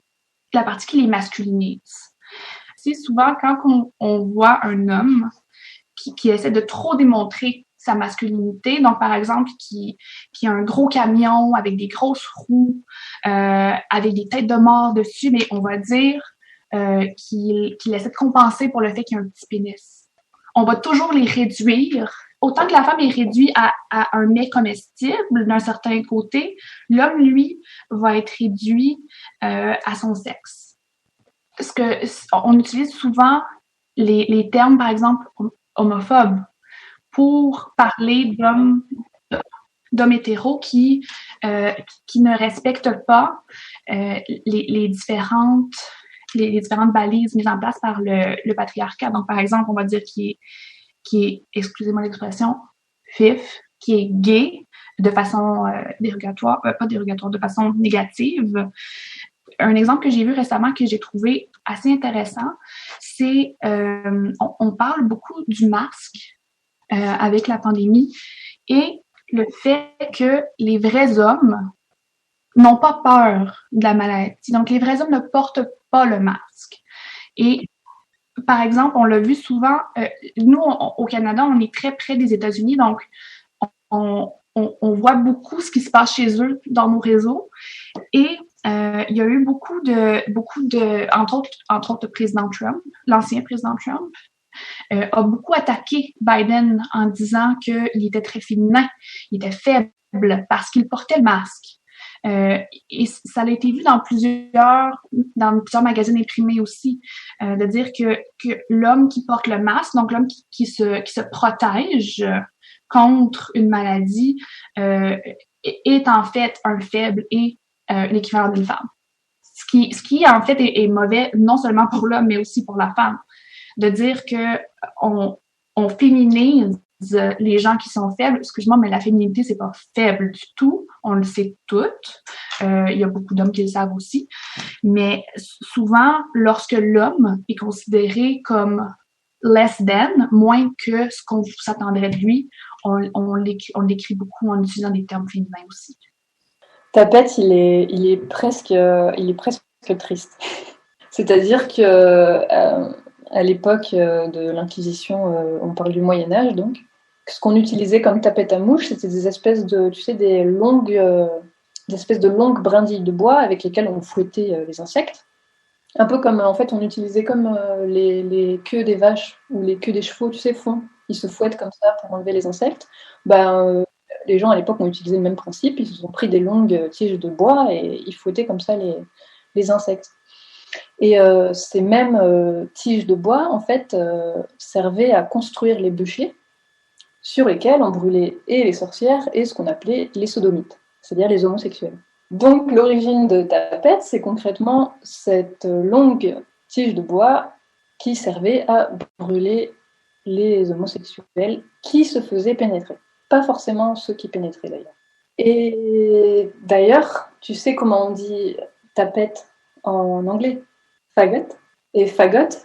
qui les masculinise. C'est souvent quand on voit un homme qui essaie de trop démontrer sa masculinité, donc par exemple qui a un gros camion avec des grosses roues, avec des têtes de mort dessus, mais on va dire qu'il essaie de compenser pour le fait qu'il y a un petit pénis. On va toujours les réduire. Autant que la femme est réduite à un mets comestible d'un certain côté, l'homme, lui, va être réduit à son sexe. On utilise souvent les termes, par exemple, homophobes pour parler d'hommes hétéros qui ne respectent pas les différentes balises mises en place par le patriarcat. Donc, par exemple, on va dire qui est, excusez-moi l'expression, fif, qui est gay de façon dérogatoire, pas dérogatoire, de façon négative. Un exemple que j'ai vu récemment que j'ai trouvé assez intéressant, c'est on parle beaucoup du masque avec la pandémie et le fait que les vrais hommes n'ont pas peur de la maladie. Donc, les vrais hommes ne portent pas le masque. Et par exemple, on l'a vu souvent, nous, au Canada, on est très près des États-Unis, donc on voit beaucoup ce qui se passe chez eux dans nos réseaux. Et il y a eu beaucoup de entre autres le président Trump, l'ancien président Trump, a beaucoup attaqué Biden en disant qu'il était très féminin, il était faible parce qu'il portait le masque. Et ça a été vu dans plusieurs magazines imprimés aussi, de dire que l'homme qui porte le masque, donc l'homme qui se protège contre une maladie, est en fait un faible et l'équivalent d'une femme. Ce qui en fait est mauvais non seulement pour l'homme mais aussi pour la femme, de dire que on féminise les gens qui sont faibles. Excuse-moi, mais la féminité, c'est pas faible du tout. On le sait toutes. Il y a beaucoup d'hommes qui le savent aussi. Mais souvent, lorsque l'homme est considéré comme less than, moins que ce qu'on s'attendrait de lui, on l'écrit beaucoup en utilisant des termes féminins aussi. Tapette, il est presque triste. C'est-à-dire que à l'époque de l'Inquisition, on parle du Moyen-Âge, donc, ce qu'on utilisait comme tapette à mouche, c'était des espèces de, des espèces de longues brindilles de bois avec lesquelles on fouettait les insectes. Un peu comme, en fait, on utilisait comme les queues des vaches ou les queues des chevaux, tu sais, font. Ils se fouettent comme ça pour enlever les insectes. Les gens à l'époque ont utilisé le même principe. Ils se sont pris des longues tiges de bois et ils fouettaient comme ça les insectes. Et ces mêmes tiges de bois, en fait, servaient à construire les bûchers sur lesquels on brûlait et les sorcières et ce qu'on appelait les sodomites, c'est-à-dire les homosexuels. Donc l'origine de Tapette, c'est concrètement cette longue tige de bois qui servait à brûler les homosexuels qui se faisaient pénétrer. Pas forcément ceux qui pénétraient d'ailleurs. Et d'ailleurs, tu sais comment on dit tapette en anglais? Fagot. Et fagot,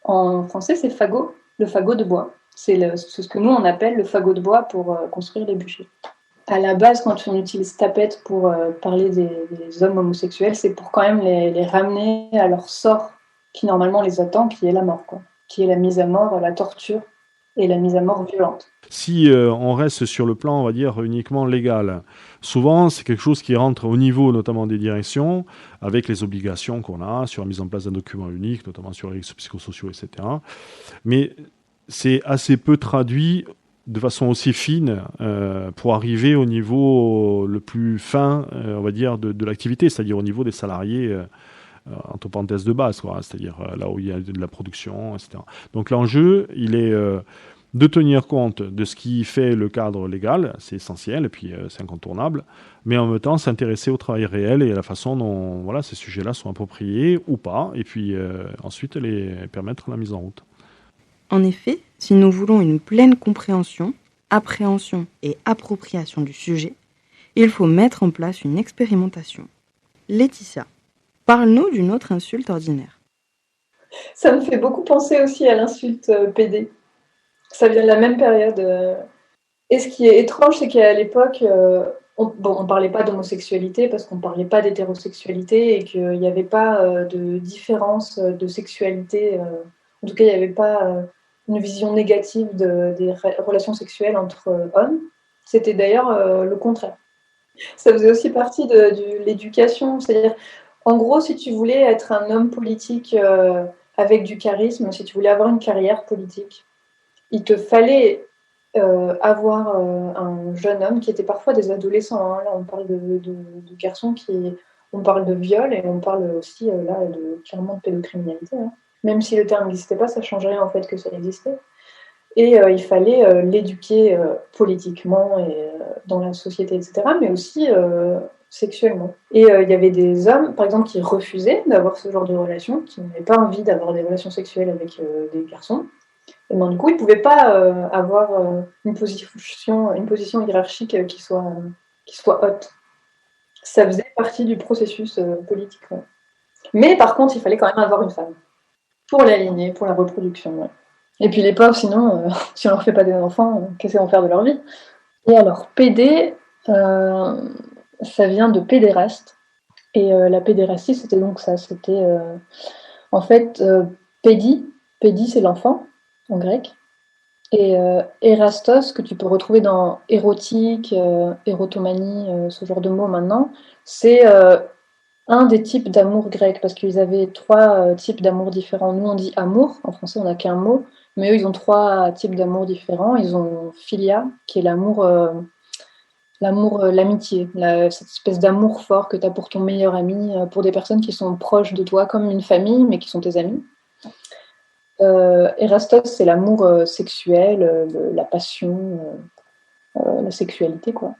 en français, c'est fagot, le fagot de bois. C'est ce que nous, on appelle le fagot de bois pour construire les bûchers. À la base, quand on utilise tapette pour parler des hommes homosexuels, c'est pour quand même les ramener à leur sort qui normalement les attend, qui est la mort, quoi. Qui est la mise à mort, la torture et la mise à mort violente. Si on reste sur le plan, on va dire, uniquement légal, souvent c'est quelque chose qui rentre au niveau notamment des directions, avec les obligations qu'on a sur la mise en place d'un document unique, notamment sur les risques psychosociaux, etc. Mais c'est assez peu traduit de façon aussi fine pour arriver au niveau le plus fin, on va dire, de l'activité, c'est-à-dire au niveau des salariés entre parenthèses de base, quoi, c'est-à-dire là où il y a de la production, etc. Donc l'enjeu, il est de tenir compte de ce qui fait le cadre légal, c'est essentiel, et puis c'est incontournable, mais en même temps s'intéresser au travail réel et à la façon dont voilà, ces sujets-là sont appropriés ou pas, et puis ensuite les permettre la mise en route. En effet, si nous voulons une pleine compréhension, appréhension et appropriation du sujet, il faut mettre en place une expérimentation. Laetitia, parle-nous d'une autre insulte ordinaire. Ça me fait beaucoup penser aussi à l'insulte PD. Ça vient de la même période. Et ce qui est étrange, c'est qu'à l'époque, on parlait pas d'homosexualité parce qu'on parlait pas d'hétérosexualité et qu'il n'y avait pas de différence de sexualité. En tout cas, il n'y avait pas une vision négative des relations sexuelles entre hommes. C'était d'ailleurs le contraire. Ça faisait aussi partie de l'éducation. C'est-à-dire, en gros, si tu voulais être un homme politique avec du charisme, si tu voulais avoir une carrière politique, il te fallait avoir un jeune homme qui était parfois des adolescents. Hein. Là, on parle de garçons on parle de viol et on parle aussi là clairement de pédocriminalité. Hein. Même si le terme n'existait pas, ça ne changeait rien en fait que ça existait. Et il fallait l'éduquer politiquement et dans la société, etc., mais aussi sexuellement. Et il y avait des hommes, par exemple, qui refusaient d'avoir ce genre de relation, qui n'avaient pas envie d'avoir des relations sexuelles avec des garçons. Et ben, du coup, ils ne pouvaient pas avoir une position hiérarchique qui soit haute. Ça faisait partie du processus politique. Ouais. Mais par contre, il fallait quand même avoir une femme pour la lignée, pour la reproduction. Ouais. Et puis les pauvres, sinon, si on leur fait pas des enfants, qu'est-ce qu'ils vont faire de leur vie? Et alors, PD, ça vient de pédéraste. Et la pédérastie, c'était donc ça. C'était en fait pédi, c'est l'enfant en grec. Et érastos, que tu peux retrouver dans érotique, érotomanie, ce genre de mots maintenant, c'est un des types d'amour grec, parce qu'ils avaient 3 types d'amour différents. Nous, on dit amour, en français, on n'a qu'un mot, mais eux, ils ont 3 types d'amour différents. Ils ont philia, qui est l'amour, l'amitié, cette espèce d'amour fort que tu as pour ton meilleur ami, pour des personnes qui sont proches de toi, comme une famille, mais qui sont tes amis. Érastos, c'est l'amour sexuel, la passion, la sexualité, quoi.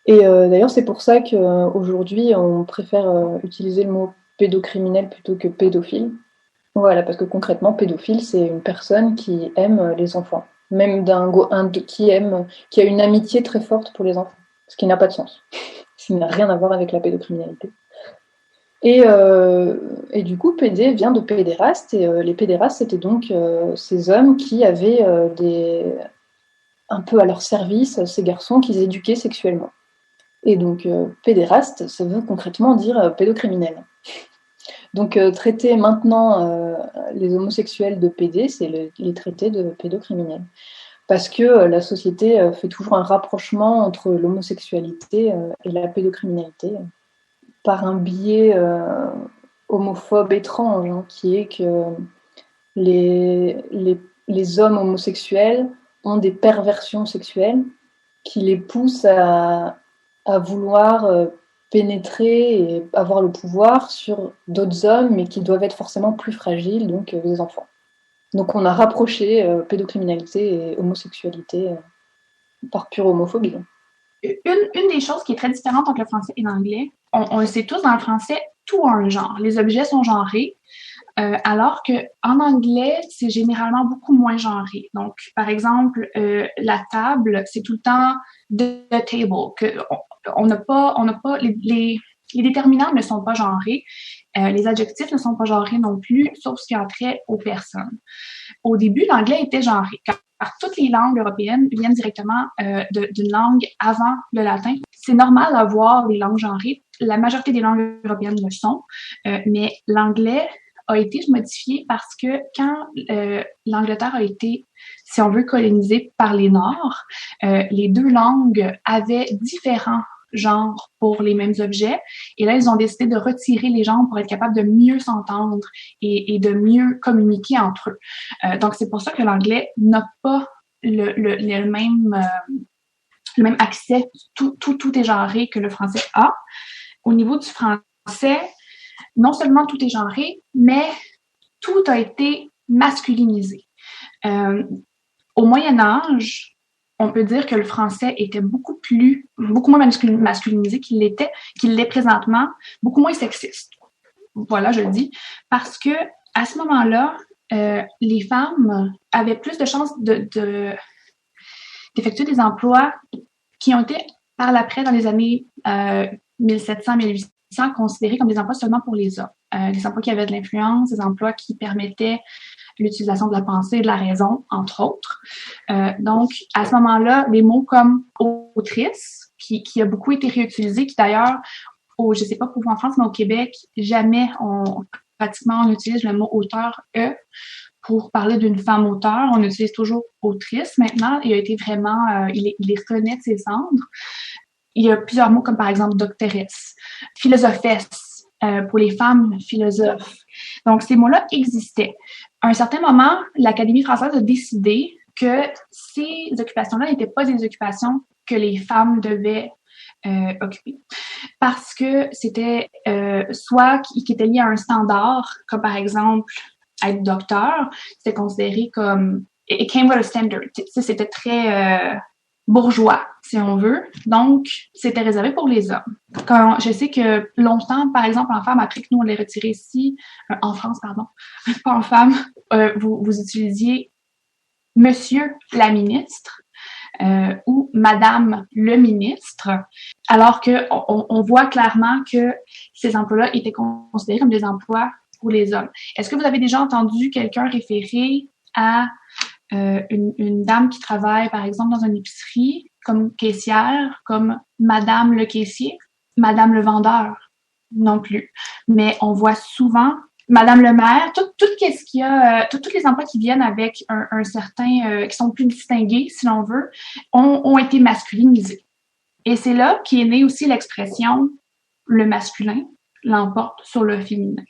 Et d'ailleurs, c'est pour ça qu'aujourd'hui, on préfère utiliser le mot pédocriminel plutôt que pédophile. Voilà, parce que concrètement, pédophile, c'est une personne qui aime les enfants, même qui a une amitié très forte pour les enfants, ce qui n'a pas de sens, ce qui n'a rien à voir avec la pédocriminalité. Et du coup, PD vient de pédéraste, et les pédérastes, c'était donc ces hommes qui avaient un peu à leur service ces garçons qu'ils éduquaient sexuellement. Et donc, pédéraste, ça veut concrètement dire pédocriminel. Donc, traiter maintenant les homosexuels de PD, c'est les traiter de pédocriminels. Parce que la société fait toujours un rapprochement entre l'homosexualité et la pédocriminalité, par un biais homophobe étrange, hein, qui est que les hommes homosexuels ont des perversions sexuelles qui les poussent à vouloir pénétrer et avoir le pouvoir sur d'autres hommes, mais qui doivent être forcément plus fragiles, donc les enfants. Donc on a rapproché pédocriminalité et homosexualité par pure homophobie. Une des choses qui est très différente entre le français et l'anglais, on le sait tous, dans le français, tout a un genre. Les objets sont genrés, alors qu'en anglais, c'est généralement beaucoup moins genré. Donc, par exemple, la table, c'est tout le temps the table. On n'a pas les déterminants ne sont pas genrés. Les adjectifs ne sont pas genrés non plus, sauf ce qui a trait aux personnes. Au début, l'anglais était genré, car toutes les langues européennes viennent directement d'une langue avant le latin. C'est normal d'avoir des langues genrées. La majorité des langues européennes le sont, mais l'anglais a été modifié parce que quand l'Angleterre a été, si on veut, colonisée par les Nords, les deux langues avaient différents genres pour les mêmes objets. Et là, ils ont décidé de retirer les genres pour être capables de mieux s'entendre et de mieux communiquer entre eux. Donc, c'est pour ça que l'anglais n'a pas le même accès. Tout est genré que le français a. Au niveau du français, non seulement tout est genré, mais tout a été masculinisé. Au Moyen Âge, on peut dire que le français était beaucoup moins masculinisé qu'il l'est présentement, beaucoup moins sexiste. Voilà, je le dis, parce que à ce moment-là, les femmes avaient plus de chances d'effectuer des emplois qui ont été par l'après, dans les années 1700-1800, considérés comme des emplois seulement pour les hommes. Des emplois qui avaient de l'influence, des emplois qui permettaient l'utilisation de la pensée et de la raison, entre autres. Donc, à ce moment-là, des mots comme autrice, qui a beaucoup été réutilisé, qui d'ailleurs, je sais pas pour vous en France, mais au Québec, jamais pratiquement on utilise le mot auteur, pour parler d'une femme auteur. On utilise toujours autrice. Maintenant, il a été vraiment, il est rené de ses cendres. Il y a plusieurs mots comme par exemple doctoresse, philosophesse, pour les femmes philosophes. Donc, ces mots-là existaient. À un certain moment, l'Académie française a décidé que ces occupations-là n'étaient pas des occupations que les femmes devaient occuper. Parce que c'était soit qui était lié à un standard, comme par exemple être docteur, c'était considéré comme it came with a standard. C'était très bourgeois, si on veut. Donc, c'était réservé pour les hommes. Quand je sais que longtemps, par exemple, en femme, après que nous, on l'ait retiré ici, en France, pardon, pas en femme, vous utilisiez Monsieur la ministre ou Madame le ministre, alors que on voit clairement que ces emplois-là étaient considérés comme des emplois pour les hommes. Est-ce que vous avez déjà entendu quelqu'un référer à une dame qui travaille, par exemple, dans une épicerie, comme caissière, comme Madame le caissier, Madame le vendeur? Non plus. Mais on voit souvent Madame le maire, tout ce qu'il y a, tous les emplois qui viennent avec un certain, qui sont plus distingués, si l'on veut, ont été masculinisés. Et c'est là qu'est née aussi l'expression « le masculin l'emporte sur le féminin ».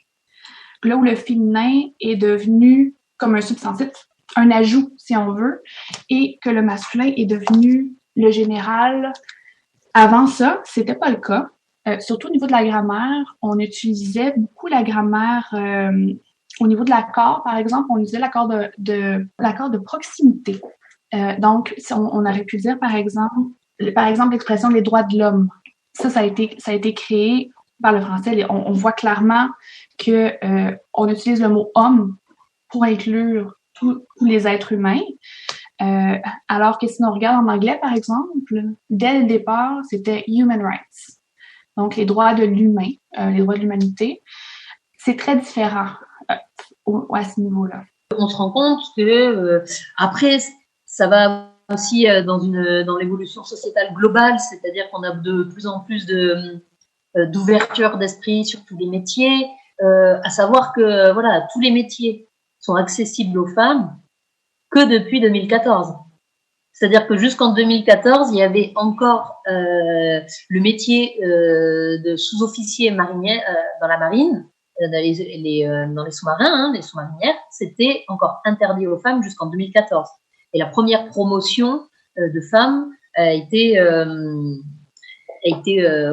Là où le féminin est devenu comme un substantif, un ajout, si on veut, et que le masculin est devenu le général. Avant ça, c'était pas le cas. Surtout au niveau de la grammaire, on utilisait beaucoup la grammaire au niveau de l'accord, par exemple, on utilisait l'accord de proximité. Donc, on aurait pu dire, par exemple, l'expression les droits de l'homme. Ça a été créé par le français. On voit clairement que on utilise le mot homme pour inclure tous les êtres humains. Alors que si on regarde en anglais, par exemple, dès le départ, c'était human rights. Donc, les droits de l'humain, les droits de l'humanité. C'est très différent à ce niveau-là. On se rend compte que après, ça va aussi dans l'évolution sociétale globale, c'est-à-dire qu'on a de plus en plus d'ouverture d'esprit sur tous les métiers, à savoir que voilà, tous les métiers sont accessibles aux femmes que depuis 2014. C'est-à-dire que jusqu'en 2014, il y avait encore le métier de sous-officier marinier dans la marine dans les sous-marins, les sous-marinières, c'était encore interdit aux femmes jusqu'en 2014. Et la première promotion de femmes a été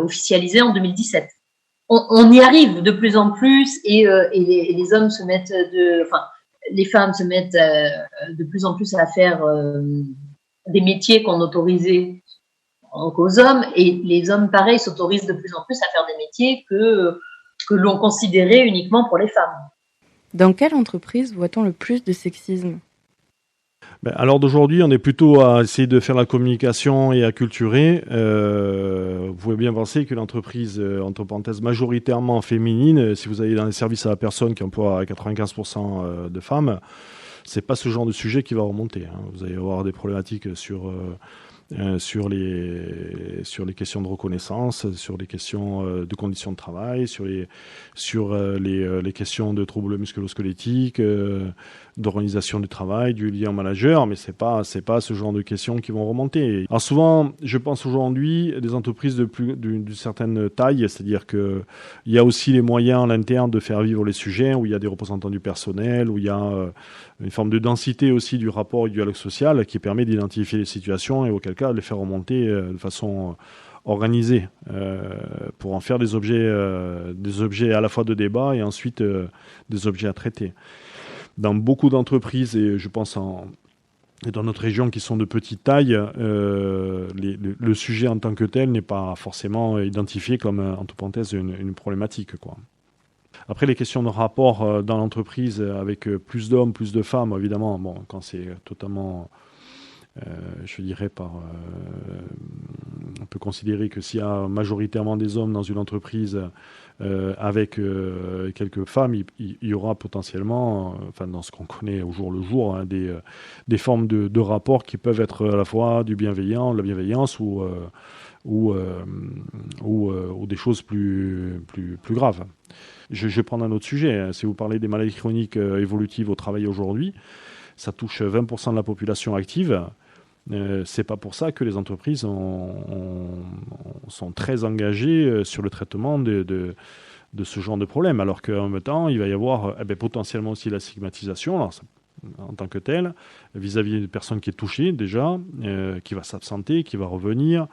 officialisée en 2017. On y arrive de plus en plus et les hommes se mettent les femmes se mettent de plus en plus à faire des métiers qu'on autorisait aux hommes, et les hommes, pareil, s'autorisent de plus en plus à faire des métiers que l'on considérait uniquement pour les femmes. Dans quelle entreprise voit-on le plus de sexisme ? À l'heure d'aujourd'hui, on est plutôt à essayer de faire la communication et à culturer. Vous pouvez bien penser que l'entreprise, entre parenthèses, majoritairement féminine, si vous allez dans les services à la personne qui emploie 95% de femmes, c'est pas ce genre de sujet qui va remonter. Vous allez avoir des problématiques sur les questions de reconnaissance, sur les questions de conditions de travail, sur les questions de troubles musculo-squelettiques, d'organisation du travail, du lien manager, mais c'est pas ce genre de questions qui vont remonter. Alors souvent, je pense aujourd'hui, des entreprises d'une certaine taille, c'est-à-dire que il y a aussi les moyens à l'interne de faire vivre les sujets, où il y a des représentants du personnel, où il y a une forme de densité aussi du rapport et du dialogue social qui permet d'identifier les situations et auquel cas de les faire remonter de façon organisée pour en faire des objets à la fois de débat et ensuite des objets à traiter. Dans beaucoup d'entreprises, et je pense dans notre région qui sont de petite taille, le sujet en tant que tel n'est pas forcément identifié comme, entre parenthèses, une problématique, quoi. Après, les questions de rapport dans l'entreprise avec plus d'hommes, plus de femmes, évidemment, quand c'est totalement, je dirais, on peut considérer que s'il y a majoritairement des hommes dans une entreprise avec quelques femmes, il y aura potentiellement, dans ce qu'on connaît au jour le jour, des formes de rapports qui peuvent être à la fois de la bienveillance ou des choses plus graves. Je vais prendre un autre sujet. Si vous parlez des maladies chroniques évolutives au travail aujourd'hui, ça touche 20% de la population active. C'est pas pour ça que les entreprises sont très engagées sur le traitement de ce genre de problème, alors qu'en même temps, il va y avoir potentiellement aussi la stigmatisation en tant que telle, vis-à-vis d'une personne qui est touchée déjà, qui va s'absenter, qui va revenir,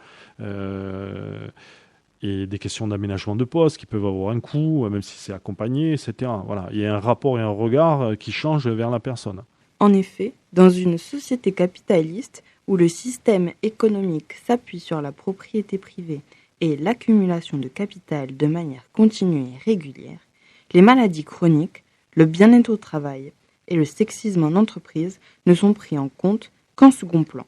et des questions d'aménagement de poste qui peuvent avoir un coût, même si c'est accompagné, etc. Voilà. Il y a un rapport et un regard qui changent vers la personne. En effet, dans une société capitaliste où le système économique s'appuie sur la propriété privée et l'accumulation de capital de manière continue et régulière, les maladies chroniques, le bien-être au travail et le sexisme en entreprise ne sont pris en compte qu'en second plan.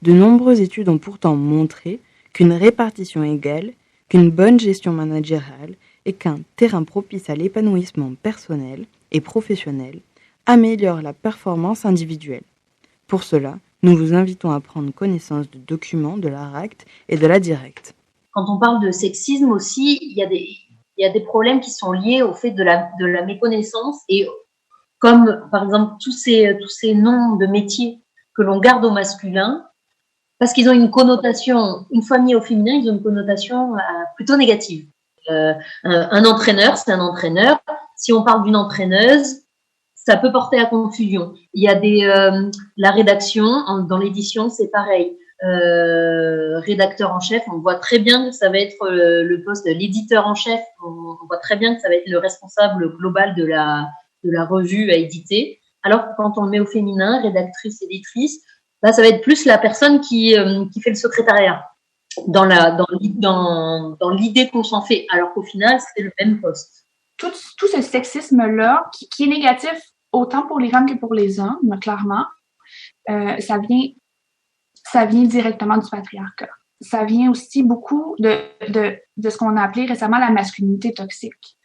De nombreuses études ont pourtant montré qu'une répartition égale, qu'une bonne gestion managériale et qu'un terrain propice à l'épanouissement personnel et professionnel améliore la performance individuelle. Pour cela, nous vous invitons à prendre connaissance de documents de la RACT et de la Directe. Quand on parle de sexisme aussi, il y a des problèmes qui sont liés au fait de la méconnaissance, et comme par exemple tous ces noms de métiers que l'on garde au masculin, parce qu'ils ont une connotation, une fois mis au féminin, ils ont une connotation plutôt négative. Un entraîneur, c'est un entraîneur. Si on parle d'une entraîneuse, ça peut porter à confusion. Il y a la rédaction, dans l'édition, c'est pareil. Rédacteur en chef, on voit très bien que ça va être le poste de l'éditeur en chef. On voit très bien que ça va être le responsable global de la revue à éditer. Alors que quand on le met au féminin, rédactrice, éditrice, là, ça va être plus la personne qui fait le secrétariat dans l'idée qu'on s'en fait, alors qu'au final, c'est le même poste. Tout ce sexisme-là, qui est négatif autant pour les femmes que pour les hommes, clairement, ça vient directement du patriarcat. Ça vient aussi beaucoup de ce qu'on a appelé récemment la masculinité toxique.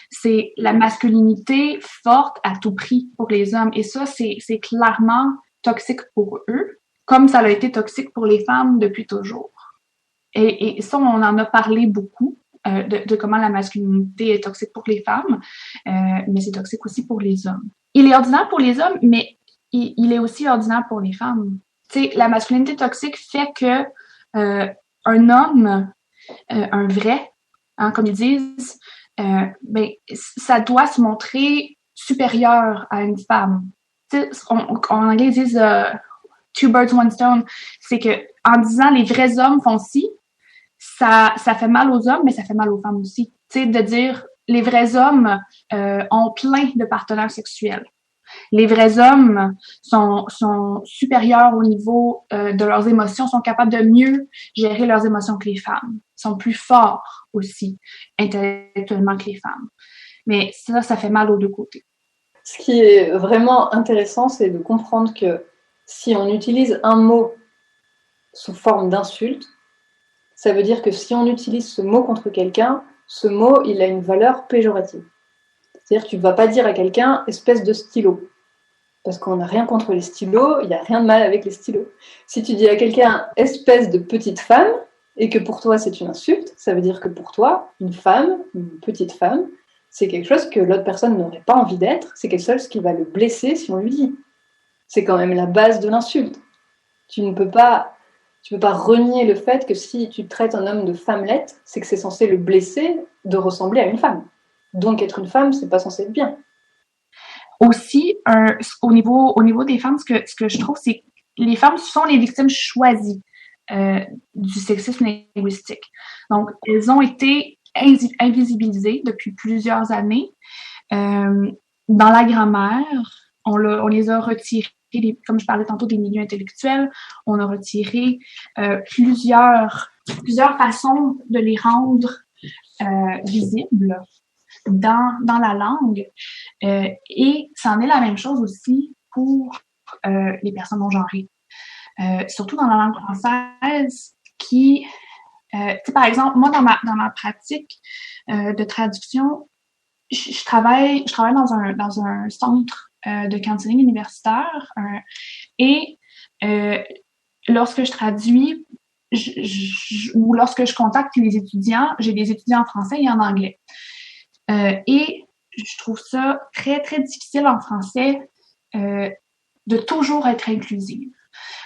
C'est la masculinité forte à tout prix pour les hommes. Et ça, c'est clairement toxique pour eux, comme ça a été toxique pour les femmes depuis toujours. Et ça, on en a parlé beaucoup, de comment la masculinité est toxique pour les femmes, mais c'est toxique aussi pour les hommes. Il est ordinaire pour les hommes, mais il est aussi ordinaire pour les femmes. Tu sais, la masculinité toxique fait que un homme, un vrai, comme ils disent, ça doit se montrer supérieur à une femme. En anglais, ils disent two birds, one stone. C'est que en disant les vrais hommes font ci, ça fait mal aux hommes, mais ça fait mal aux femmes aussi. Tu sais, de dire les vrais hommes ont plein de partenaires sexuels. Les vrais hommes sont supérieurs au niveau de leurs émotions, sont capables de mieux gérer leurs émotions que les femmes, sont plus forts aussi intellectuellement que les femmes. Mais ça fait mal aux deux côtés. Ce qui est vraiment intéressant, c'est de comprendre que si on utilise un mot sous forme d'insulte, ça veut dire que si on utilise ce mot contre quelqu'un, ce mot, il a une valeur péjorative. C'est-à-dire que tu ne vas pas dire à quelqu'un « espèce de stylo ». Parce qu'on n'a rien contre les stylos, il n'y a rien de mal avec les stylos. Si tu dis à quelqu'un « espèce de petite femme » et que pour toi c'est une insulte, ça veut dire que pour toi, une femme, une petite femme, c'est quelque chose que l'autre personne n'aurait pas envie d'être, c'est quelque chose qui va le blesser si on lui dit. C'est quand même la base de l'insulte. Tu ne peux pas renier le fait que si tu traites un homme de femmelette, c'est que c'est censé le blesser de ressembler à une femme. Donc être une femme, c'est pas censé être bien. Aussi, au niveau des femmes, ce que je trouve, c'est que les femmes sont les victimes choisies du sexisme linguistique. Donc, elles ont été invisibilisées depuis plusieurs années. Dans la grammaire, on les a retirées, comme je parlais tantôt des milieux intellectuels, on a retiré plusieurs façons de les rendre visibles dans la langue. Et c'en est la même chose aussi pour les personnes non-genrées. Surtout dans la langue française qui... par exemple, moi, dans ma pratique de traduction, je travaille dans un centre de counseling universitaire et lorsque je traduis ou lorsque je contacte les étudiants, j'ai des étudiants en français et en anglais. Et je trouve ça très, très difficile en français de toujours être inclusive.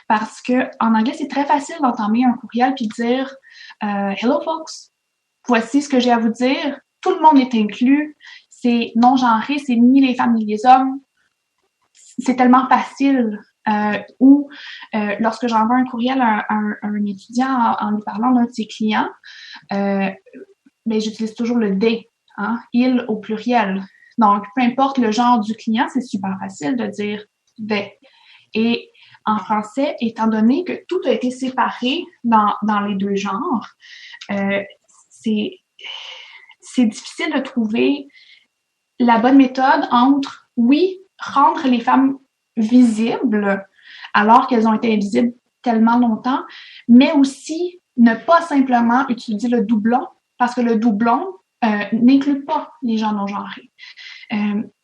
Parce que en anglais, c'est très facile d'entamer un courriel puis de dire Hello folks, voici ce que j'ai à vous dire. Tout le monde est inclus. C'est non-genré, c'est ni les femmes ni les hommes. C'est tellement facile. Ou lorsque j'envoie un courriel à un étudiant en lui parlant d'un de ses clients, j'utilise toujours le « they ». Hein, il au pluriel. Donc, peu importe le genre du client, c'est super facile de dire « they ». Et en français, étant donné que tout a été séparé dans les deux genres, c'est difficile de trouver la bonne méthode entre, oui, rendre les femmes visibles alors qu'elles ont été invisibles tellement longtemps, mais aussi ne pas simplement utiliser le doublon, parce que le doublon n'inclut pas les gens non-genrés.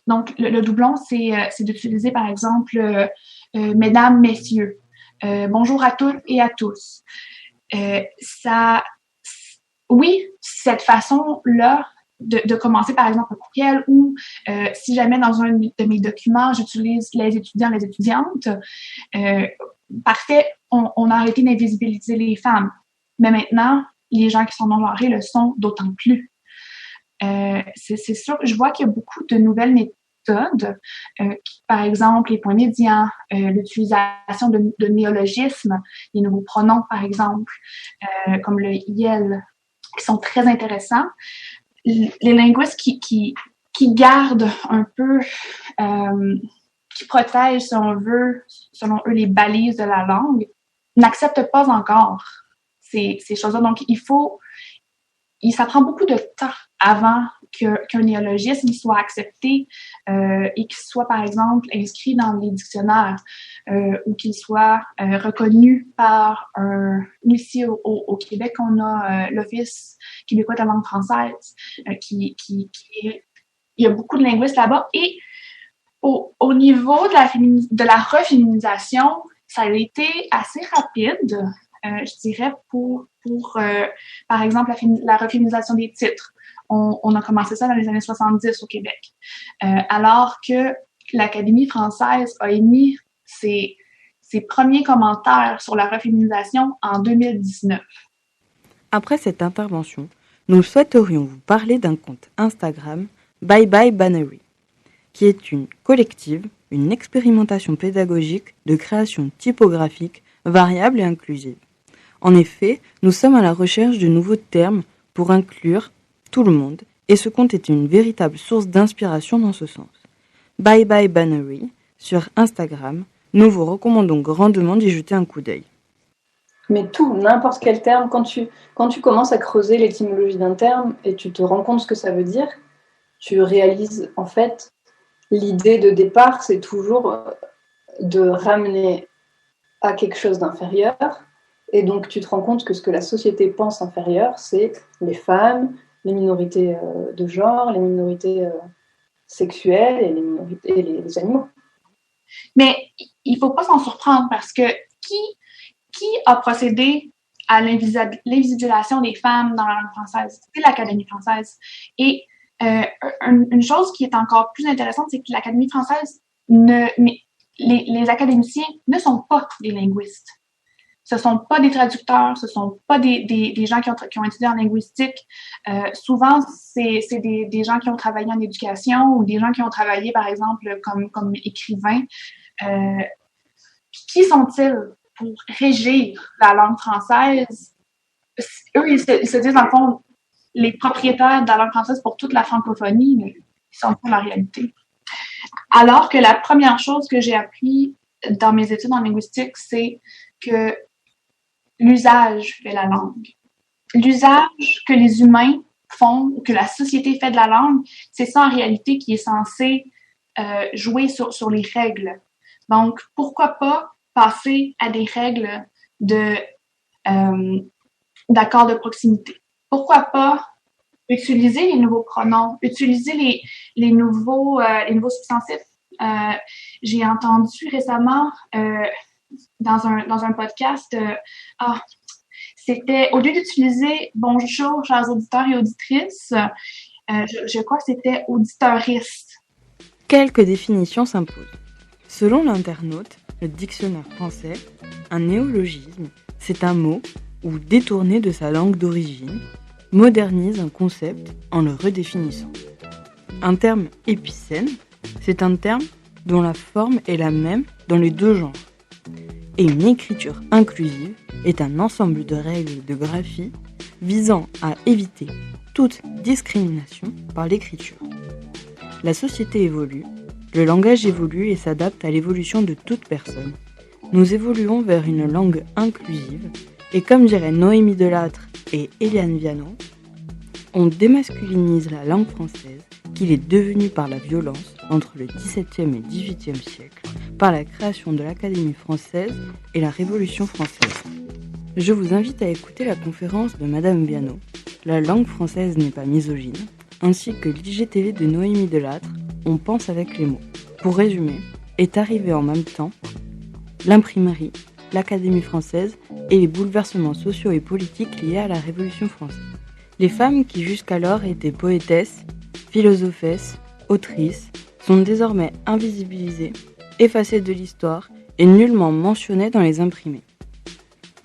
Donc, le doublon, c'est d'utiliser, par exemple, mesdames, messieurs, bonjour à toutes et à tous. Oui, cette façon-là de commencer, par exemple, un courriel ou si jamais dans un de mes documents, j'utilise les étudiants, les étudiantes, parfait, on a arrêté d'invisibiliser les femmes. Mais maintenant, les gens qui sont non-genrés le sont d'autant plus. C'est sûr, je vois qu'il y a beaucoup de nouvelles méthodes, par exemple les points médians, l'utilisation de néologismes, les nouveaux pronoms par exemple, comme le « il », qui sont très intéressants. Les linguistes qui gardent un peu, qui protègent, si on veut, selon eux, les balises de la langue, n'acceptent pas encore ces choses-là. Donc, ça prend beaucoup de temps avant qu'un néologisme soit accepté et qu'il soit, par exemple, inscrit dans les dictionnaires ou qu'il soit reconnu par ici au Québec, on a l'Office québécois de la langue française il y a beaucoup de linguistes là-bas. Et au niveau de la reféminisation, ça a été assez rapide. Je dirais pour par exemple, la reféminisation des titres. On a commencé ça dans les années 70 au Québec. Alors que l'Académie française a émis ses premiers commentaires sur la reféminisation en 2019. Après cette intervention, nous souhaiterions vous parler d'un compte Instagram Bye Bye Bannery, qui est une collective, une expérimentation pédagogique de création typographique variable et inclusive. En effet, nous sommes à la recherche de nouveaux termes pour inclure tout le monde, et ce compte est une véritable source d'inspiration dans ce sens. Bye Bye Bannery, sur Instagram, nous vous recommandons grandement d'y jeter un coup d'œil. Mais tout, n'importe quel terme, quand tu commences à creuser l'étymologie d'un terme et tu te rends compte ce que ça veut dire, tu réalises en fait, l'idée de départ, c'est toujours de ramener à quelque chose d'inférieur. Et donc tu te rends compte que ce que la société pense inférieur, c'est les femmes, les minorités de genre, les minorités sexuelles et les animaux. Mais il ne faut pas s'en surprendre parce que qui a procédé à l'invisibilisation des femmes dans la langue française? C'est l'Académie française. Et une chose qui est encore plus intéressante, c'est que l'Académie française, les académiciens ne sont pas des linguistes. Ce ne sont pas des traducteurs, ce ne sont pas des gens qui ont étudié en linguistique. Souvent, c'est des gens qui ont travaillé en éducation ou des gens qui ont travaillé, par exemple, comme écrivains. Qui sont-ils pour régir la langue française? Eux, ils se disent, dans le fond, les propriétaires de la langue française pour toute la francophonie, mais ils sont pas la réalité. Alors que la première chose que j'ai appris dans mes études en linguistique, c'est que l'usage fait la langue. L'usage que les humains font, que la société fait de la langue, c'est ça en réalité qui est censé jouer sur les règles. Donc, pourquoi pas passer à des règles d'accord de proximité? Pourquoi pas utiliser les nouveaux pronoms, utiliser les nouveaux substantifs? J'ai entendu récemment dans un podcast, c'était, au lieu d'utiliser « bonjour, chers auditeurs et auditrices », je crois que c'était « auditeuriste ». Quelques définitions s'imposent. Selon l'internaute, le dictionnaire français, un néologisme, c'est un mot ou détourné de sa langue d'origine, modernise un concept en le redéfinissant. Un terme épicène, c'est un terme dont la forme est la même dans les deux genres. Et une écriture inclusive est un ensemble de règles de graphie visant à éviter toute discrimination par l'écriture. La société évolue, le langage évolue et s'adapte à l'évolution de toute personne. Nous évoluons vers une langue inclusive et comme diraient Noémie Delattre et Eliane Viano, on démasculinise la langue française qu'il est devenue par la violence entre le XVIIe et XVIIIe siècle, par la création de l'Académie française et la Révolution française. Je vous invite à écouter la conférence de Madame Viano, La langue française n'est pas misogyne, ainsi que l'IGTV de Noémie Delattre, On pense avec les mots. Pour résumer, est arrivé en même temps l'imprimerie, l'Académie française et les bouleversements sociaux et politiques liés à la Révolution française. Les femmes qui jusqu'alors étaient poétesses, philosophesses, autrices, sont désormais invisibilisées, effacées de l'histoire et nullement mentionnées dans les imprimés.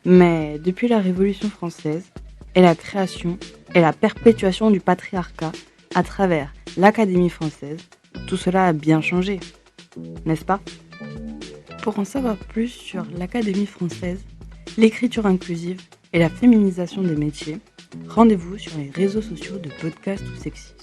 Mais depuis la Révolution française et la création et la perpétuation du patriarcat à travers l'Académie française, tout cela a bien changé, n'est-ce pas? Pour en savoir plus sur l'Académie française, l'écriture inclusive et la féminisation des métiers, rendez-vous sur les réseaux sociaux de Podcast ou Sexisme.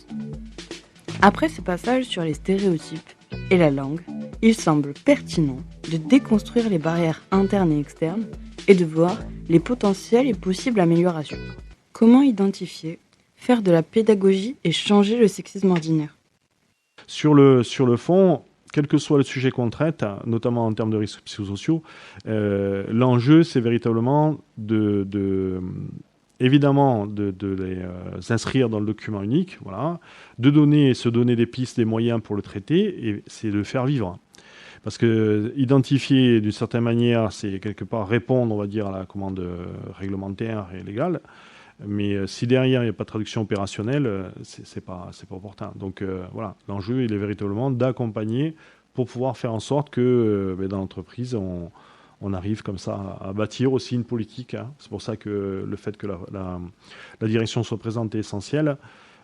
Après ce passage sur les stéréotypes et la langue, il semble pertinent de déconstruire les barrières internes et externes et de voir les potentielles et possibles améliorations. Comment identifier, faire de la pédagogie et changer le sexisme ordinaire? Sur le fond, quel que soit le sujet qu'on traite, notamment en termes de risques psychosociaux, l'enjeu, c'est véritablement évidemment de les inscrire dans le document unique, voilà, se donner des pistes, des moyens pour le traiter, et c'est de le faire vivre. Parce que identifier d'une certaine manière, c'est quelque part répondre, on va dire, à la commande réglementaire et légale. Mais si derrière il n'y a pas de traduction opérationnelle, c'est pas opportun. Donc voilà, l'enjeu il est véritablement d'accompagner pour pouvoir faire en sorte que dans l'entreprise on on arrive comme ça à bâtir aussi une politique. Hein. C'est pour ça que le fait que la direction soit présente est essentiel.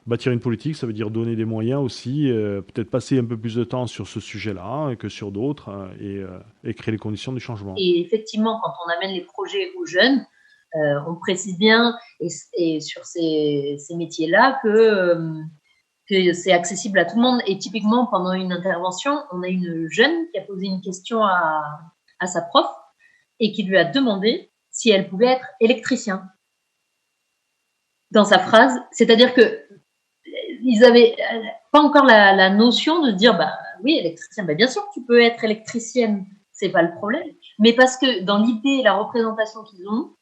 Bâtir une politique, ça veut dire donner des moyens aussi, peut-être passer un peu plus de temps sur ce sujet-là que sur d'autres et créer les conditions du changement. Et effectivement, quand on amène les projets aux jeunes, on précise bien et sur ces métiers-là que c'est accessible à tout le monde. Et typiquement, pendant une intervention, on a une jeune qui a posé une question à sa prof et qui lui a demandé si elle pouvait être électricien. Dans sa phrase, c'est-à-dire que ils avaient pas encore la notion de dire oui, électricien, bien sûr tu peux être électricienne, c'est pas le problème, mais parce que dans l'idée, la représentation qu'ils ont,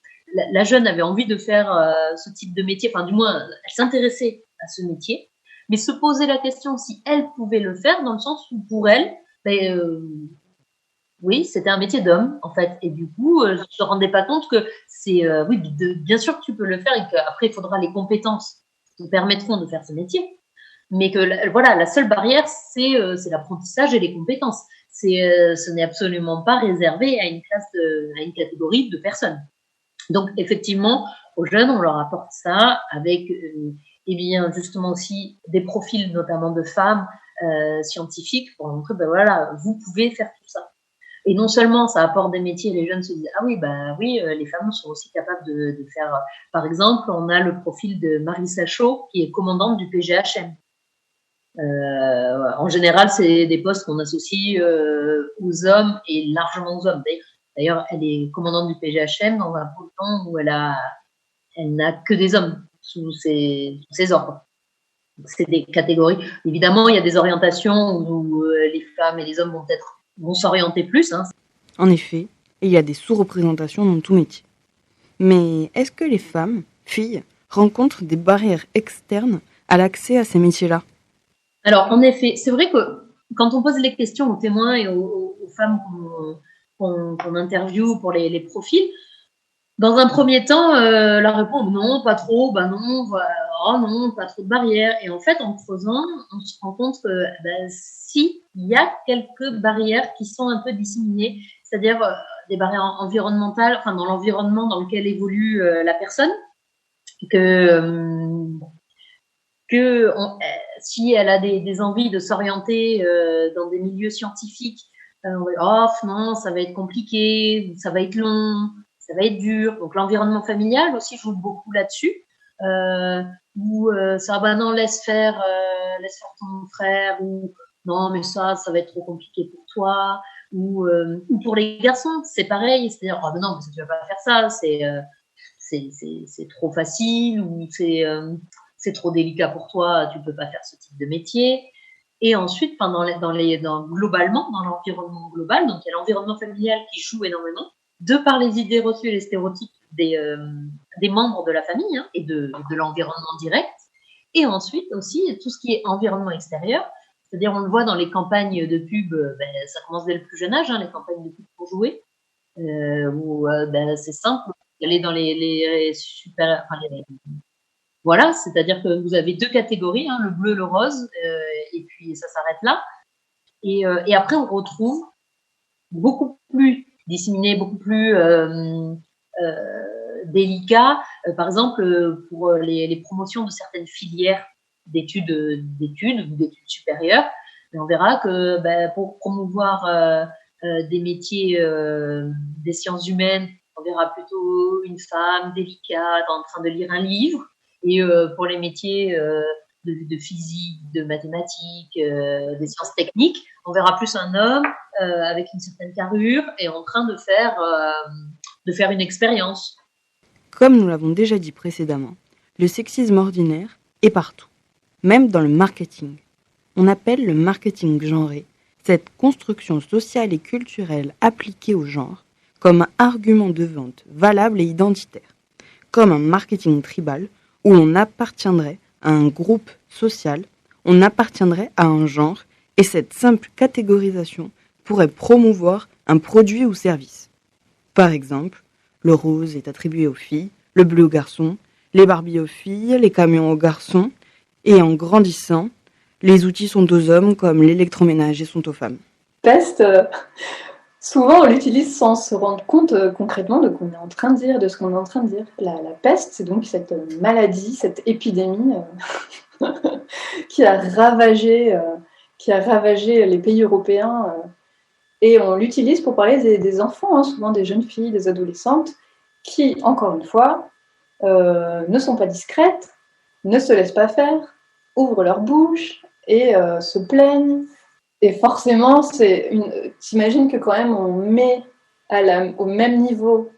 la jeune avait envie de faire ce type de métier, enfin du moins elle s'intéressait à ce métier, mais se poser la question si elle pouvait le faire, dans le sens où pour elle, oui, c'était un métier d'homme en fait, et du coup je ne se rendais pas compte que c'est oui, bien sûr que tu peux le faire et qu'après il faudra les compétences qui te permettront de faire ce métier, mais que voilà, la seule barrière c'est l'apprentissage et les compétences. Ce n'est absolument pas réservé à une catégorie de personnes. Donc effectivement, aux jeunes, on leur apporte ça avec bien justement aussi des profils notamment de femmes scientifiques pour montrer voilà, vous pouvez faire tout ça. Et non seulement ça apporte des métiers, les jeunes se disent oui, les femmes sont aussi capables de faire. Par exemple, on a le profil de Marie Sachaud qui est commandante du PGHM. En général, c'est des postes qu'on associe aux hommes et largement aux hommes. D'ailleurs, elle est commandante du PGHM dans un peloton où elle n'a que des hommes sous ses ordres. Donc, c'est des catégories. Évidemment, il y a des orientations où les femmes et les hommes vont s'orienter plus. Hein. En effet, il y a des sous-représentations dans tout métier. Mais est-ce que les femmes, filles, rencontrent des barrières externes à l'accès à ces métiers-là ? Alors, en effet, c'est vrai que quand on pose les questions aux témoins et aux femmes qu'on interviewe pour les profils, dans un premier temps, la réponse non, pas trop, non, non, pas trop de barrières. Et en fait, en creusant, on se rend compte que si, il y a quelques barrières qui sont un peu disséminées, c'est-à-dire des barrières environnementales, enfin dans l'environnement dans lequel évolue la personne, si elle a des envies de s'orienter dans des milieux scientifiques, non, ça va être compliqué, ça va être long, ça va être dur. Donc l'environnement familial aussi joue beaucoup là-dessus. Non, laisse faire ton frère, ou non, mais ça va être trop compliqué pour toi, ou pour les garçons, c'est pareil, c'est-à-dire non, mais tu vas pas faire ça, c'est trop facile, ou c'est trop délicat pour toi, tu peux pas faire ce type de métier. Et ensuite, globalement, dans l'environnement global, donc il y a l'environnement familial qui joue énormément, de par les idées reçues et les stéréotypes des membres de la famille et de l'environnement direct. Et ensuite aussi, tout ce qui est environnement extérieur, c'est-à-dire on le voit dans les campagnes de pub, ça commence dès le plus jeune âge, les campagnes de pub pour jouer, où c'est simple, aller dans les super... Voilà, c'est-à-dire que vous avez deux catégories, le bleu, le rose, et puis ça s'arrête là. Et après, on retrouve beaucoup plus disséminé, beaucoup plus délicat, par exemple pour les promotions de certaines filières d'études ou d'études supérieures. Mais on verra que pour promouvoir des métiers des sciences humaines, on verra plutôt une femme délicate en train de lire un livre. Et pour les métiers de physique, de mathématiques, des sciences techniques, on verra plus un homme avec une certaine carrure et en train de faire une expérience. Comme nous l'avons déjà dit précédemment, le sexisme ordinaire est partout, même dans le marketing. On appelle le marketing genré cette construction sociale et culturelle appliquée au genre comme un argument de vente valable et identitaire, comme un marketing tribal où l'on appartiendrait à un groupe social, on appartiendrait à un genre, et cette simple catégorisation pourrait promouvoir un produit ou service. Par exemple, le rose est attribué aux filles, le bleu aux garçons, les Barbies aux filles, les camions aux garçons, et en grandissant, les outils sont aux hommes comme l'électroménager sont aux femmes. Test Souvent, on l'utilise sans se rendre compte concrètement de ce qu'on est en train de dire, La peste, c'est donc cette maladie, cette épidémie qui a ravagé les pays européens. Et on l'utilise pour parler des enfants, souvent des jeunes filles, des adolescentes, qui, encore une fois, ne sont pas discrètes, ne se laissent pas faire, ouvrent leur bouche et se plaignent. Et forcément, t'imagines que quand même on met au même niveau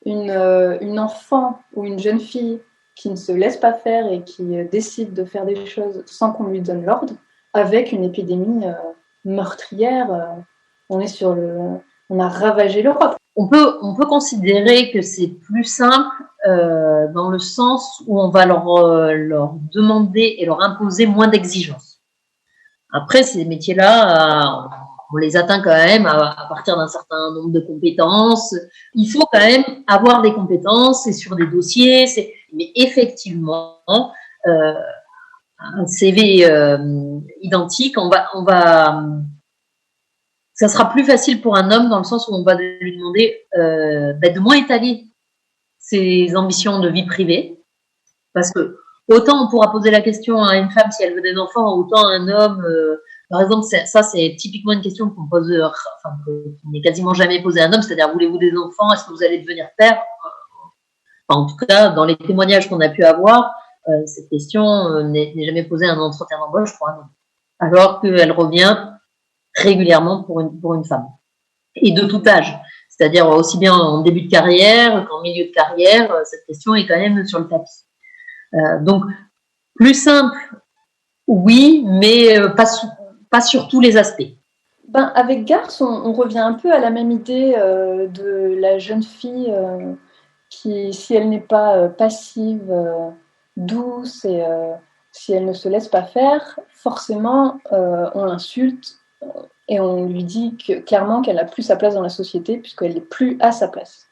une enfant ou une jeune fille qui ne se laisse pas faire et qui décide de faire des choses sans qu'on lui donne l'ordre, avec une épidémie meurtrière. On a ravagé l'Europe. On peut considérer que c'est plus simple dans le sens où on va leur demander et leur imposer moins d'exigences. Après, ces métiers-là, on les atteint quand même à partir d'un certain nombre de compétences. Il faut quand même avoir des compétences, et sur des dossiers. Mais effectivement, un CV identique, ça sera plus facile pour un homme dans le sens où on va lui demander de moins étaler ses ambitions de vie privée, parce que autant on pourra poser la question à une femme si elle veut des enfants, autant un homme, par exemple, ça c'est typiquement une question qu'on pose, qui n'est quasiment jamais posée à un homme, c'est-à-dire voulez-vous des enfants, est-ce que vous allez devenir père? En tout cas, dans les témoignages qu'on a pu avoir, cette question n'est jamais posée à un entretien d'embauche pour un homme, alors qu'elle revient régulièrement pour une femme, et de tout âge, c'est-à-dire aussi bien en début de carrière qu'en milieu de carrière, cette question est quand même sur le tapis. Donc, plus simple, oui, mais pas sur tous les aspects. Avec Garce, on revient un peu à la même idée de la jeune fille qui, si elle n'est pas passive, douce, et si elle ne se laisse pas faire, forcément, on l'insulte et on lui dit clairement qu'elle n'a plus sa place dans la société puisqu'elle n'est plus à sa place.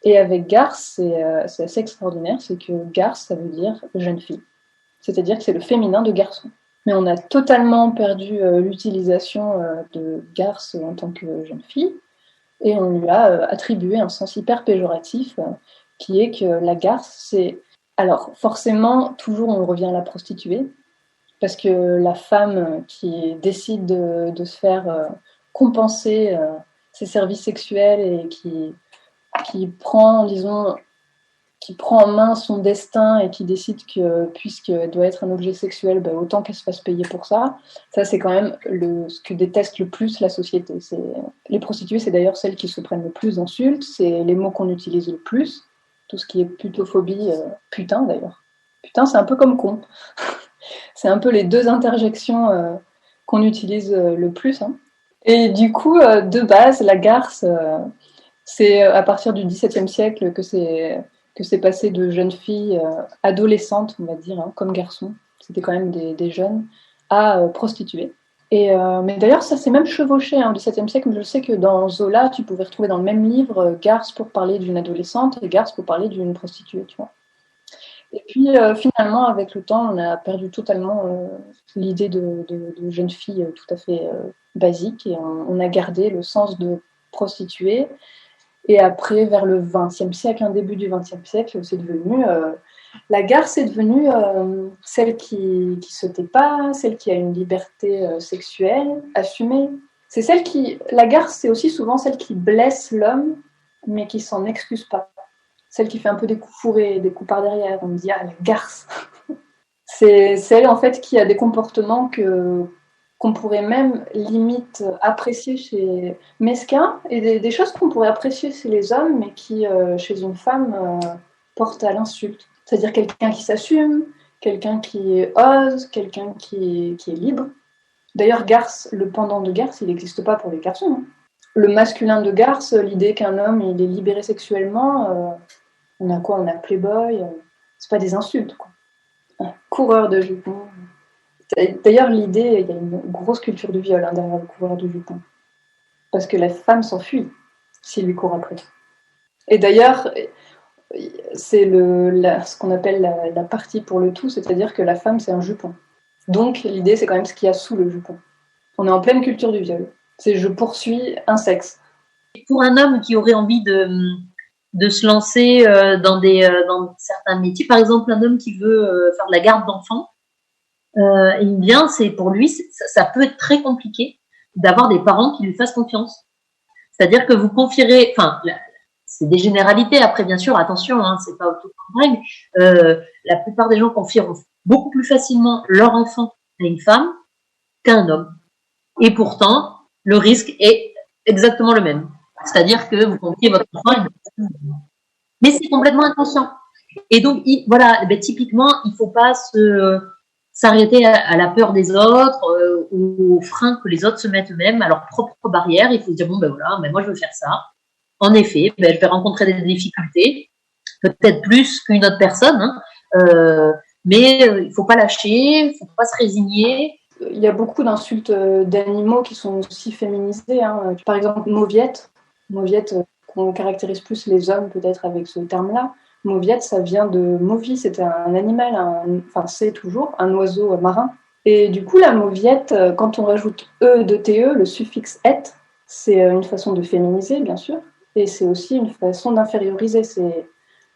Et avec Garce, c'est assez extraordinaire, c'est que Garce, ça veut dire jeune fille. C'est-à-dire que c'est le féminin de garçon. Mais on a totalement perdu l'utilisation de Garce en tant que jeune fille, et on lui a attribué un sens hyper péjoratif, qui est que la Garce, c'est... Alors forcément, toujours on revient à la prostituée, parce que la femme qui décide de se faire compenser ses services sexuels et qui prend en main son destin et qui décide que, puisqu'elle doit être un objet sexuel, autant qu'elle se fasse payer pour ça. Ça, c'est quand même ce que déteste le plus la société. Les prostituées, c'est d'ailleurs celles qui se prennent le plus d'insultes, c'est les mots qu'on utilise le plus, tout ce qui est putophobie, putain d'ailleurs. Putain, c'est un peu comme con. C'est un peu les deux interjections qu'on utilise le plus. Et du coup, de base, la garce... c'est à partir du XVIIe siècle que c'est passé de jeunes filles adolescentes, on va dire, comme garçons, c'était quand même des jeunes, à prostituées. Mais d'ailleurs, ça s'est même chevauché au XVIIe siècle. Je sais que dans Zola, tu pouvais retrouver dans le même livre garce pour parler d'une adolescente et garce pour parler d'une prostituée, tu vois. Et puis finalement, avec le temps, on a perdu totalement l'idée de jeune fille tout à fait basique, et on a gardé le sens de prostituée. Et après, vers le XXe siècle, début du XXe siècle, c'est devenu... la garce est devenue celle qui se tait pas, celle qui a une liberté sexuelle assumée. C'est celle qui... La garce, c'est aussi souvent celle qui blesse l'homme, mais qui s'en excuse pas. Celle qui fait un peu des coups fourrés, des coups par derrière. On me dit, ah, la garce. C'est celle, en fait, qui a des comportements qu'on pourrait même limite apprécier chez mesquins, et des choses qu'on pourrait apprécier chez les hommes, mais qui, chez une femme, portent à l'insulte. C'est-à-dire quelqu'un qui s'assume, quelqu'un qui ose, quelqu'un qui est libre. D'ailleurs, garce, le pendant de garce, il n'existe pas pour les garçons. Le masculin de garce, l'idée qu'un homme il est libéré sexuellement, on a quoi? On a playboy, c'est pas des insultes, quoi. Un coureur de jupons. D'ailleurs, l'idée, il y a une grosse culture du viol derrière le coureur de jupons. Parce que la femme s'enfuit s'il lui court après. Et d'ailleurs, c'est ce qu'on appelle la partie pour le tout, c'est-à-dire que la femme, c'est un jupon. Donc, l'idée, c'est quand même ce qu'il y a sous le jupon. On est en pleine culture du viol. C'est je poursuis un sexe. Pour un homme qui aurait envie de se lancer dans certains métiers, par exemple un homme qui veut faire de la garde d'enfants, c'est pour lui, ça peut être très compliqué d'avoir des parents qui lui fassent confiance. C'est-à-dire que vous confierez, c'est des généralités après, bien sûr, attention, c'est pas tout en règle. La plupart des gens confieront beaucoup plus facilement leur enfant à une femme qu'à un homme. Et pourtant, le risque est exactement le même. C'est-à-dire que vous confiez votre enfant à une personne. Mais c'est complètement inconscient. Et donc, typiquement, il faut pas s'arrêter à la peur des autres, aux freins que les autres se mettent eux-mêmes, à leurs propres barrières. Il faut se dire, moi je veux faire ça. En effet, je vais rencontrer des difficultés, peut-être plus qu'une autre personne, mais il faut pas lâcher, il faut pas se résigner. Il y a beaucoup d'insultes d'animaux qui sont aussi féminisées. Par exemple, mauviette, qu'on caractérise plus les hommes peut-être avec ce terme-là. Mauviette, ça vient de Movie, c'était un animal, c'est toujours un oiseau marin. Et du coup, la mauviette, quand on rajoute E de TE, le suffixe et, c'est une façon de féminiser, bien sûr, et c'est aussi une façon d'inférioriser.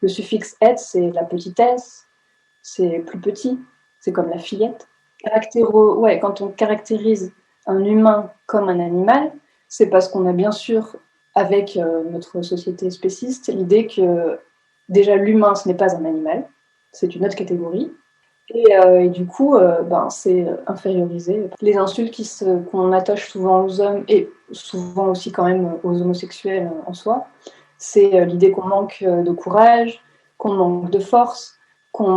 Le suffixe et, c'est la petitesse, c'est plus petit, c'est comme la fillette. Quand on caractérise un humain comme un animal, c'est parce qu'on a bien sûr, avec notre société spéciste, l'idée que déjà l'humain, ce n'est pas un animal, c'est une autre catégorie. Et du coup, c'est infériorisé. Les insultes qu'on attache souvent aux hommes, et souvent aussi quand même aux homosexuels en soi, c'est l'idée qu'on manque de courage, qu'on manque de force, qu'on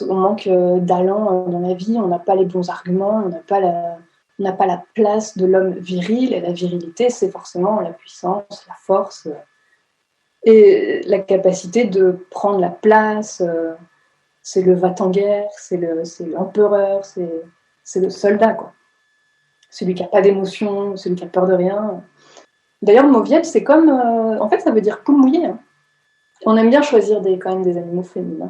manque d'allant dans la vie, on n'a pas les bons arguments, on n'a pas la place de l'homme viril, et la virilité, c'est forcément la puissance, la force, et la capacité de prendre la place, c'est le va-t-en-guerre, c'est l'empereur, c'est le soldat, quoi. Celui qui n'a pas d'émotion, celui qui a peur de rien. D'ailleurs, mauviette, c'est comme... en fait, ça veut dire poule mouillée. On aime bien choisir quand même des animaux féminins.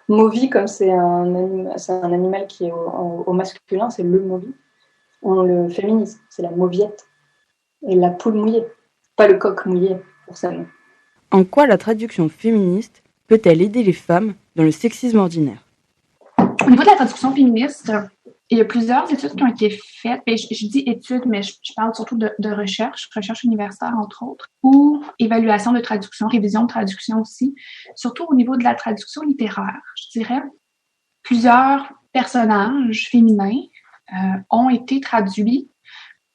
Mauvi, comme c'est un animal qui est au masculin, c'est le mauvi. On le féminise, c'est la mauviette. Et la poule mouillée, pas le coq mouillé, pour ça. Non. En quoi la traduction féministe peut-elle aider les femmes dans le sexisme ordinaire? Au niveau de la traduction féministe, il y a plusieurs études qui ont été faites. Et je dis études, mais je parle surtout de recherche universitaire, entre autres, ou évaluation de traduction, révision de traduction aussi, surtout au niveau de la traduction littéraire. Je dirais, plusieurs personnages féminins ont été traduits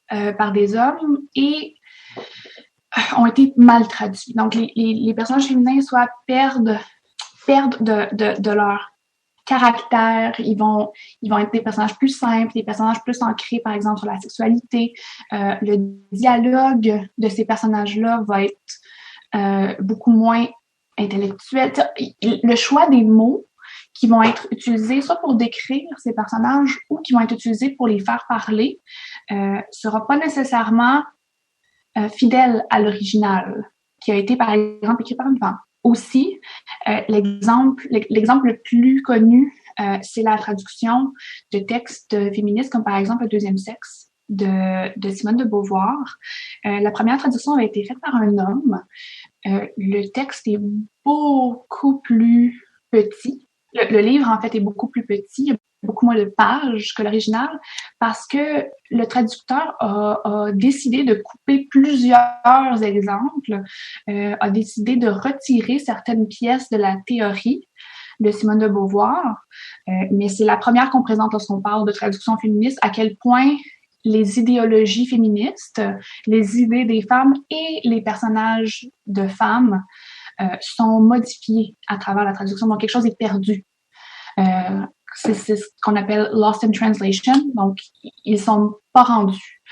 par des hommes et ont été mal traduits. Donc, les personnages féminins soit perdent de leur caractère, ils vont être des personnages plus simples, des personnages plus ancrés, par exemple, sur la sexualité. Le dialogue de ces personnages-là va être beaucoup moins intellectuel. Le choix des mots qui vont être utilisés soit pour décrire ces personnages ou qui vont être utilisés pour les faire parler sera pas nécessairement fidèle à l'original, qui a été, par exemple, écrit par une femme. Aussi, l'exemple le plus connu, c'est la traduction de textes féministes, comme par exemple Le deuxième sexe de Simone de Beauvoir. La première traduction avait été faite par un homme. Le texte est beaucoup plus petit. Le livre, en fait, est beaucoup plus petit. Il y a beaucoup moins de pages que l'original parce que le traducteur a décidé de couper plusieurs exemples, a décidé de retirer certaines pièces de la théorie de Simone de Beauvoir. Mais c'est la première qu'on présente lorsqu'on parle de traduction féministe, à quel point les idéologies féministes, les idées des femmes et les personnages de femmes sont modifiés à travers la traduction. Donc, quelque chose est perdu. C'est ce qu'on appelle lost in translation, donc ils sont pas rendus.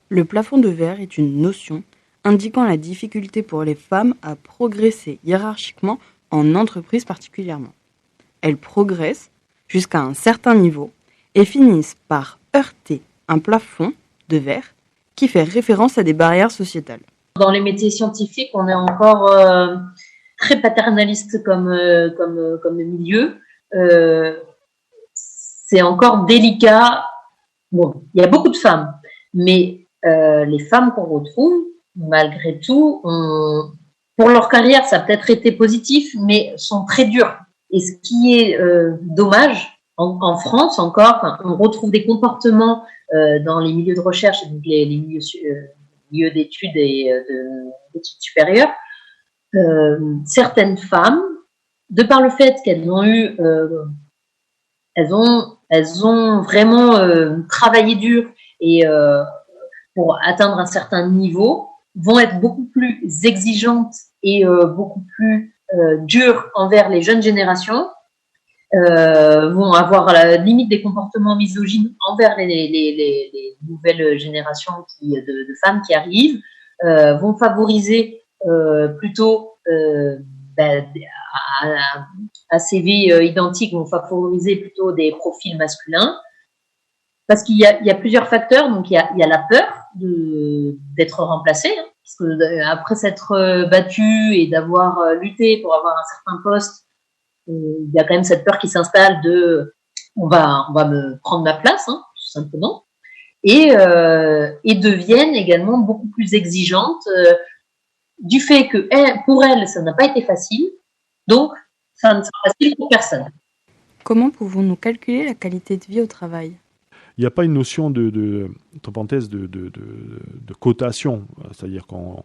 Le plafond de verre est une notion indiquant la difficulté pour les femmes à progresser hiérarchiquement en entreprise particulièrement. Elles progressent jusqu'à un certain niveau et finissent par heurter un plafond de verre qui fait référence à des barrières sociétales. Dans les métiers scientifiques, on est encore très paternaliste comme milieu. C'est encore délicat. Bon, il y a beaucoup de femmes, Mais les femmes qu'on retrouve, malgré tout, pour leur carrière, ça a peut-être été positif, mais sont très dures. Et ce qui est dommage, en France encore, on retrouve des comportements dans les milieux de recherche, donc les milieux d'études et d'études supérieures. Certaines femmes, de par le fait qu'elles ont eu, elles ont vraiment travaillé dur et pour atteindre un certain niveau, vont être beaucoup plus exigeantes et beaucoup plus dures envers les jeunes générations, vont avoir à la limite des comportements misogynes envers les nouvelles générations de femmes qui arrivent, vont favoriser plutôt à CV identique, vont favoriser plutôt des profils masculins. Parce qu'il y a plusieurs facteurs. Donc, il y a la peur d'être remplacé, hein, parce que après s'être battu et d'avoir lutté pour avoir un certain poste, il y a quand même cette peur qui s'installe de on va me prendre ma place, hein, tout simplement. Et deviennent également beaucoup plus exigeantes du fait que pour elles, ça n'a pas été facile. Donc, ça ne sera facile pour personne. Comment pouvons-nous calculer la qualité de vie au travail ? Il n'y a pas une notion de cotation, c'est-à-dire on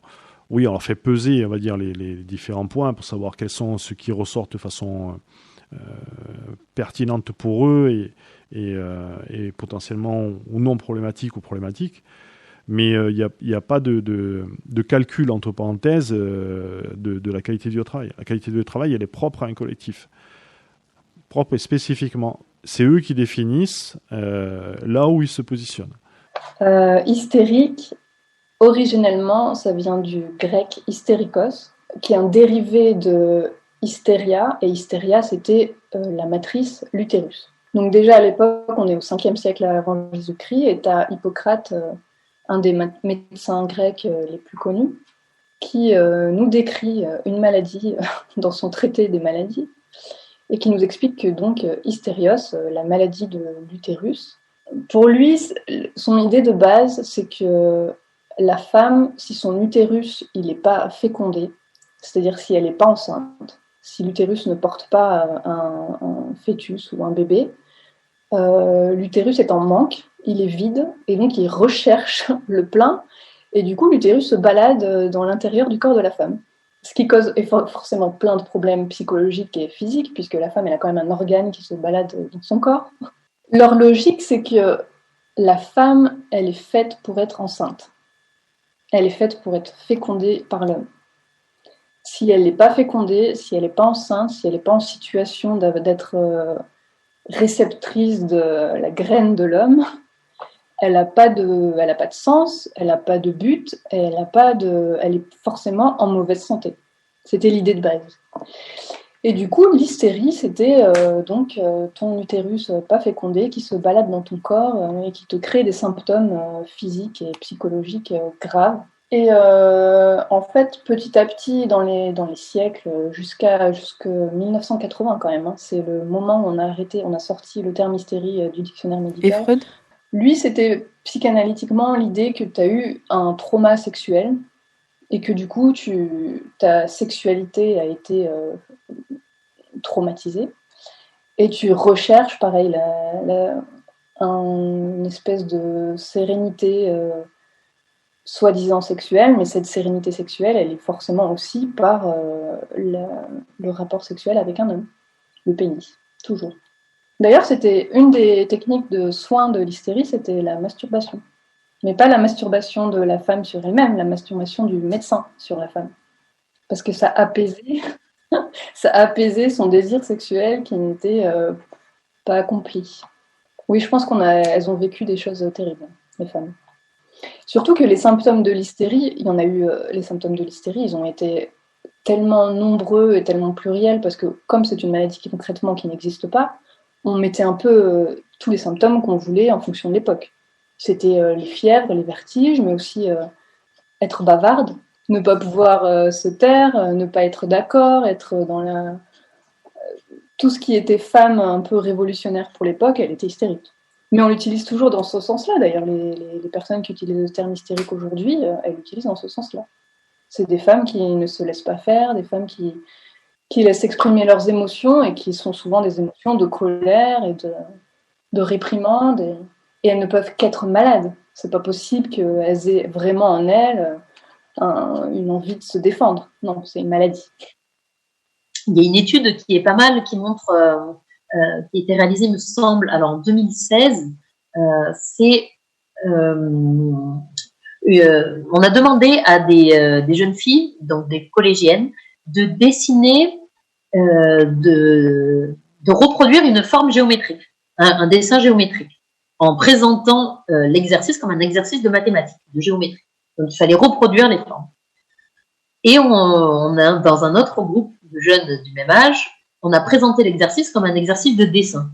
leur fait peser, on va dire, les différents points pour savoir quels sont ceux qui ressortent de façon pertinente pour eux et potentiellement ou non problématiques ou problématiques. Mais il n'y a pas de calcul, entre parenthèses, de la qualité du travail. La qualité du travail, elle est propre à un collectif. Propre et spécifiquement. C'est eux qui définissent là où ils se positionnent. Hystérique, originellement, ça vient du grec hystérikos, qui est un dérivé de hystéria, et hystéria, c'était la matrice, l'utérus. Donc déjà à l'époque, on est au 5e siècle avant Jésus-Christ, et tu as Hippocrate, un des médecins grecs les plus connus, qui nous décrit une maladie dans son traité des maladies, et qui nous explique que donc hystérios, la maladie de l'utérus, pour lui, son idée de base, c'est que la femme, si son utérus il n'est pas fécondé, c'est-à-dire si elle n'est pas enceinte, si l'utérus ne porte pas un fœtus ou un bébé, l'utérus est en manque, il est vide, et donc il recherche le plein, et du coup l'utérus se balade dans l'intérieur du corps de la femme. Ce qui cause forcément plein de problèmes psychologiques et physiques, puisque la femme elle a quand même un organe qui se balade dans son corps. Leur logique, c'est que la femme, elle est faite pour être enceinte. Elle est faite pour être fécondée par l'homme. Si elle n'est pas fécondée, si elle n'est pas enceinte, si elle n'est pas en situation d'être réceptrice de la graine de l'homme, elle n'a pas de sens, elle n'a pas de but, elle est forcément en mauvaise santé. C'était l'idée de base. Et du coup, l'hystérie, c'était ton utérus pas fécondé qui se balade dans ton corps et qui te crée des symptômes physiques et psychologiques graves. Et en fait, petit à petit, dans les siècles, jusque 1980 quand même, hein, c'est le moment où on a sorti le terme hystérie du dictionnaire médical. Et Freud ? Lui, c'était psychanalytiquement l'idée que tu as eu un trauma sexuel et que du coup, ta sexualité a été traumatisée et tu recherches, pareil, une espèce de sérénité soi-disant sexuelle, mais cette sérénité sexuelle, elle est forcément aussi par le rapport sexuel avec un homme, le pénis, toujours. D'ailleurs, c'était une des techniques de soins de l'hystérie, c'était la masturbation. Mais pas la masturbation de la femme sur elle-même, la masturbation du médecin sur la femme. Parce que ça apaisait son désir sexuel qui n'était pas accompli. Oui, je pense qu'elles ont vécu des choses terribles, les femmes. Surtout que les symptômes de l'hystérie, il y en a eu, les symptômes de l'hystérie, ils ont été tellement nombreux et tellement pluriels, parce que comme c'est une maladie qui concrètement qui n'existe pas, on mettait un peu tous les symptômes qu'on voulait en fonction de l'époque. C'était les fièvres, les vertiges, mais aussi être bavarde, ne pas pouvoir se taire, ne pas être d'accord, être dans tout ce qui était femme un peu révolutionnaire pour l'époque, elle était hystérique. Mais on l'utilise toujours dans ce sens-là. D'ailleurs, les personnes qui utilisent le terme hystérique aujourd'hui, elles l'utilisent dans ce sens-là. C'est des femmes qui ne se laissent pas faire, des femmes qui laissent exprimer leurs émotions et qui sont souvent des émotions de colère et de réprimande. Et elles ne peuvent qu'être malades. C'est pas possible qu'elles aient vraiment en elles une envie de se défendre. Non, c'est une maladie. Il y a une étude qui est pas mal, qui montre, qui a été réalisée, me semble, alors en 2016, on a demandé à des jeunes filles, donc des collégiennes, de dessiner, de reproduire une forme géométrique, un dessin géométrique, en présentant l'exercice comme un exercice de mathématiques, de géométrie. Donc il fallait reproduire les formes. Et on a, dans un autre groupe de jeunes du même âge, on a présenté l'exercice comme un exercice de dessin,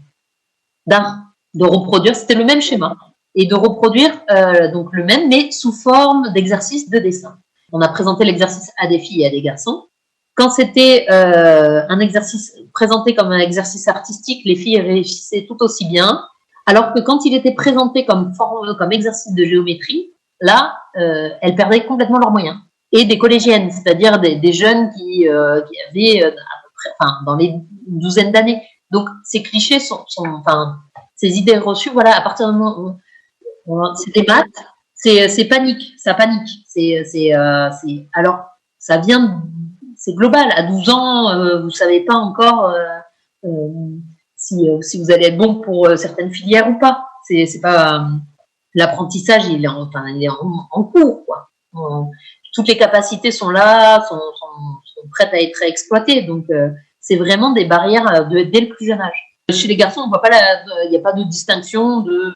de reproduire, c'était le même schéma, et de reproduire donc le même, mais sous forme d'exercice de dessin. On a présenté l'exercice à des filles et à des garçons. Quand c'était un exercice présenté comme un exercice artistique, les filles réussissaient tout aussi bien, alors que quand il était présenté comme exercice de géométrie, là, elles perdaient complètement leurs moyens. Et des collégiennes, c'est-à-dire des jeunes qui avaient à peu près, dans les douzaines d'années. Donc ces clichés ces idées reçues, voilà, à partir du moment où c'est des maths, c'est panique, ça panique. Alors ça vient, c'est global. À 12 ans, vous savez pas encore si vous allez être bon pour certaines filières ou pas. C'est pas l'apprentissage, il est en cours, quoi. Toutes les capacités sont là, sont prêtes à être exploitées. Donc, c'est vraiment des barrières dès le plus jeune âge. Chez les garçons, on voit pas il n'y a pas de distinction de.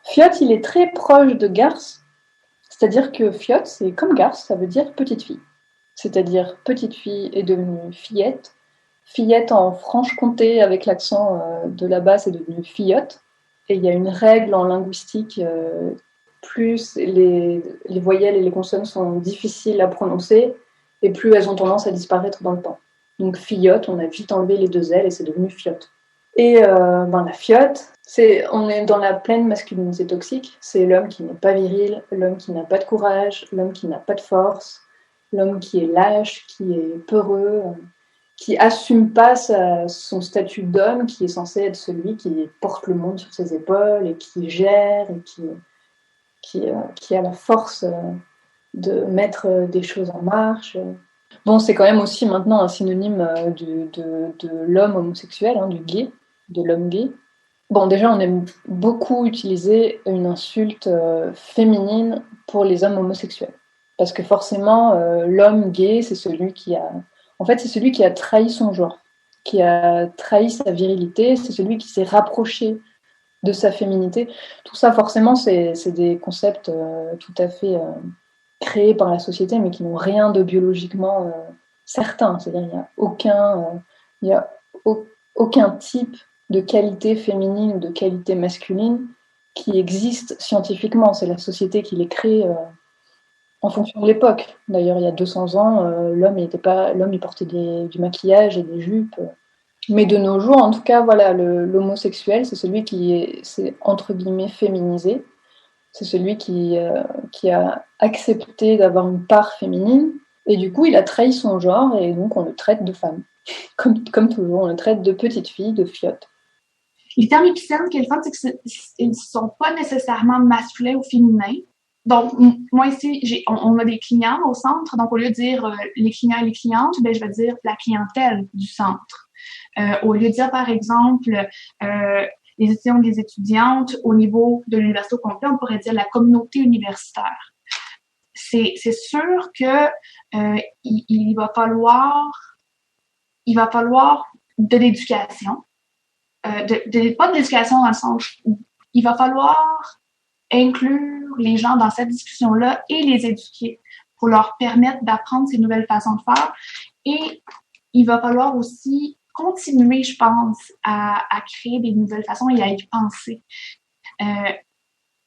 Fiotte, il est très proche de garce. C'est-à-dire que fiotte, c'est comme garce, ça veut dire petite fille. C'est-à-dire petite fille est devenue fillette. Fillette en Franche-Comté, avec l'accent de là-bas, c'est devenu fillotte. Et il y a une règle en linguistique. Plus les voyelles et les consonnes sont difficiles à prononcer, et plus elles ont tendance à disparaître dans le temps. Donc fillotte, on a vite enlevé les deux L et c'est devenu fiotte. Et la fiotte, on est dans la pleine masculinité toxique. C'est l'homme qui n'est pas viril, l'homme qui n'a pas de courage, l'homme qui n'a pas de force, l'homme qui est lâche, qui est peureux, qui assume pas son statut d'homme, qui est censé être celui qui porte le monde sur ses épaules et qui gère et qui a la force de mettre des choses en marche. Bon, c'est quand même aussi maintenant un synonyme de l'homme homosexuel, du gay, de l'homme gay. Bon, déjà, on aime beaucoup utiliser une insulte féminine pour les hommes homosexuels. Parce que forcément, l'homme gay, c'est celui qui a trahi son genre, qui a trahi sa virilité, c'est celui qui s'est rapproché de sa féminité. Tout ça, forcément, c'est des concepts tout à fait créés par la société, mais qui n'ont rien de biologiquement certain. C'est-à-dire il n'y a aucun type de qualité féminine ou de qualité masculine qui existe scientifiquement. C'est la société qui les crée en fonction de l'époque. D'ailleurs, il y a 200 ans, l'homme il portait du maquillage et des jupes. Mais de nos jours, en tout cas, voilà, l'homosexuel, c'est celui c'est entre guillemets féminisé. C'est celui qui a accepté d'avoir une part féminine. Et du coup, il a trahi son genre et donc on le traite de femme. Comme toujours, on le traite de petite fille, de fiotte. Les termes épicènes, ce qui est le fun, c'est qu'ils ne sont pas nécessairement masculins ou féminins. Donc, moi ici, on a des clients au centre. Donc, au lieu de dire les clients et les clientes, je vais dire la clientèle du centre. Au lieu de dire, par exemple, les étudiants et les étudiantes au niveau de l'université au complet, on pourrait dire la communauté universitaire. C'est sûr que il va falloir de l'éducation, pas de l'éducation dans le sens où il va falloir inclure les gens dans cette discussion-là et les éduquer pour leur permettre d'apprendre ces nouvelles façons de faire. Et il va falloir aussi continuer, je pense, à créer des nouvelles façons et à y penser.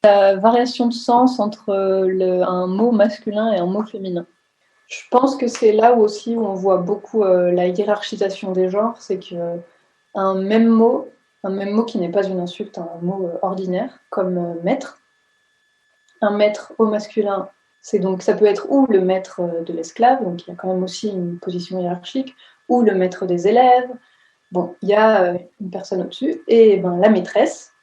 La variation de sens entre un mot masculin et un mot féminin. Je pense que c'est là aussi où on voit beaucoup la hiérarchisation des genres, c'est qu'un même mot un même mot qui n'est pas une insulte, un mot ordinaire, comme maître. Un maître au masculin, ça peut être ou le maître de l'esclave, donc il y a quand même aussi une position hiérarchique, ou le maître des élèves. Bon, il y a une personne au-dessus, et la maîtresse.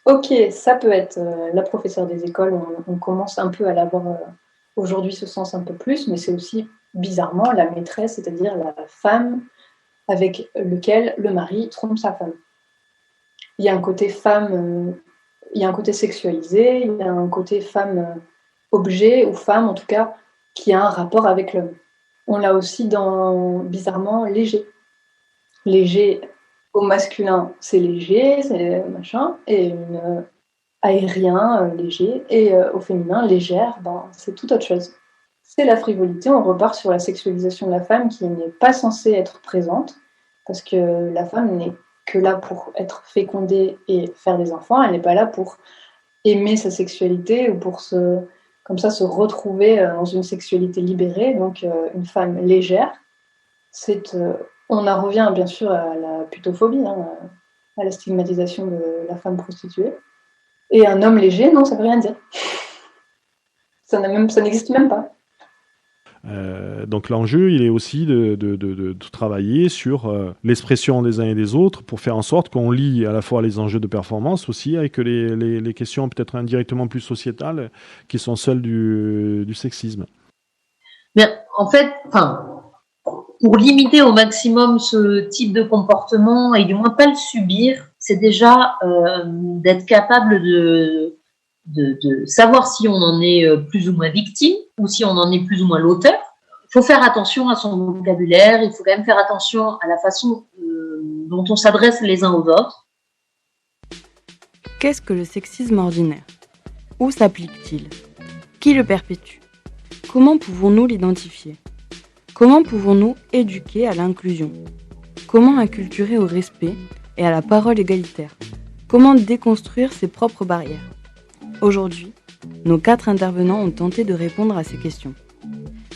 Ok, ça peut être la professeure des écoles, on commence un peu à l'avoir aujourd'hui ce sens un peu plus, mais c'est aussi bizarrement la maîtresse, c'est-à-dire la femme avec lequel le mari trompe sa femme. Il y a un côté femme, il y a un côté sexualisé, il y a un côté femme objet, ou femme en tout cas, qui a un rapport avec l'homme. On l'a aussi bizarrement, léger. Léger au masculin, c'est léger, c'est machin, et aérien, léger, et au féminin, légère, c'est tout autre chose. C'est la frivolité, on repart sur la sexualisation de la femme qui n'est pas censée être présente, parce que la femme n'est que là pour être fécondée et faire des enfants, elle n'est pas là pour aimer sa sexualité ou pour se retrouver dans une sexualité libérée. Donc une femme légère, on en revient bien sûr à la putophobie, à la stigmatisation de la femme prostituée. Et un homme léger, non, ça veut rien dire. Ça n'existe même pas. Donc l'enjeu, il est aussi de travailler sur l'expression des uns et des autres pour faire en sorte qu'on lie à la fois les enjeux de performance aussi avec les questions peut-être indirectement plus sociétales qui sont celles du sexisme. Mais en fait, pour limiter au maximum ce type de comportement et du moins pas le subir, c'est déjà d'être capable de savoir si on en est plus ou moins victime ou si on en est plus ou moins l'auteur. Il faut faire attention à son vocabulaire, il faut quand même faire attention à la façon dont on s'adresse les uns aux autres. Qu'est-ce que le sexisme ordinaire ? Où s'applique-t-il ? Qui le perpétue ? Comment pouvons-nous l'identifier ? Comment pouvons-nous éduquer à l'inclusion ? Comment inculturer au respect et à la parole égalitaire ? Comment déconstruire ses propres barrières ? Aujourd'hui, nos 4 intervenants ont tenté de répondre à ces questions.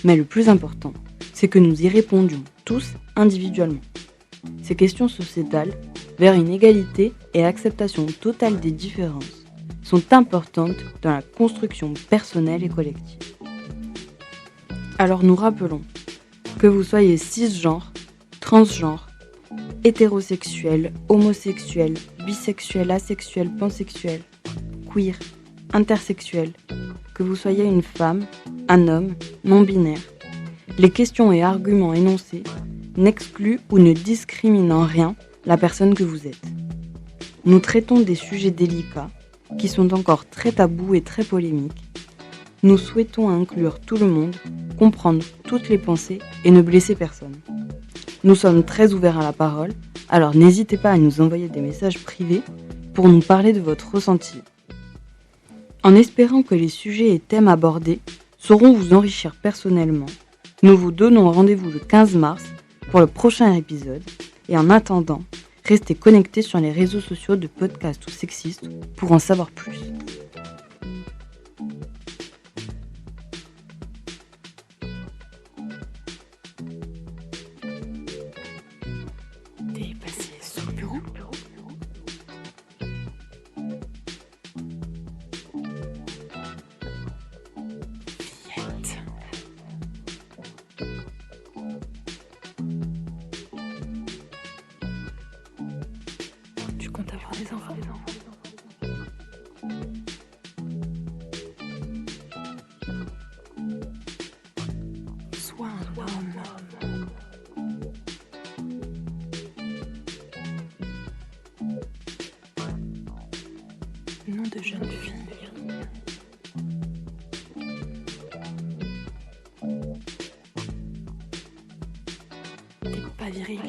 Mais le plus important, c'est que nous y répondions tous individuellement. Ces questions sociétales, vers une égalité et acceptation totale des différences, sont importantes dans la construction personnelle et collective. Alors nous rappelons, que vous soyez cisgenre, transgenre, hétérosexuel, homosexuel, bisexuel, asexuel, pansexuel, queer, intersexuel, que vous soyez une femme, un homme, non-binaire. Les questions et arguments énoncés n'excluent ou ne discriminent en rien la personne que vous êtes. Nous traitons des sujets délicats qui sont encore très tabous et très polémiques. Nous souhaitons inclure tout le monde, comprendre toutes les pensées et ne blesser personne. Nous sommes très ouverts à la parole, alors n'hésitez pas à nous envoyer des messages privés pour nous parler de votre ressenti. En espérant que les sujets et thèmes abordés sauront vous enrichir personnellement, nous vous donnons rendez-vous le 15 mars pour le prochain épisode et en attendant, restez connectés sur les réseaux sociaux de Podcast ou Sexiste pour en savoir plus. T'es passé sur le bureau ? Fillette. Tu comptes avoir des enfants ? Sois un homme. Nom de jeune fille. T'es pas viril.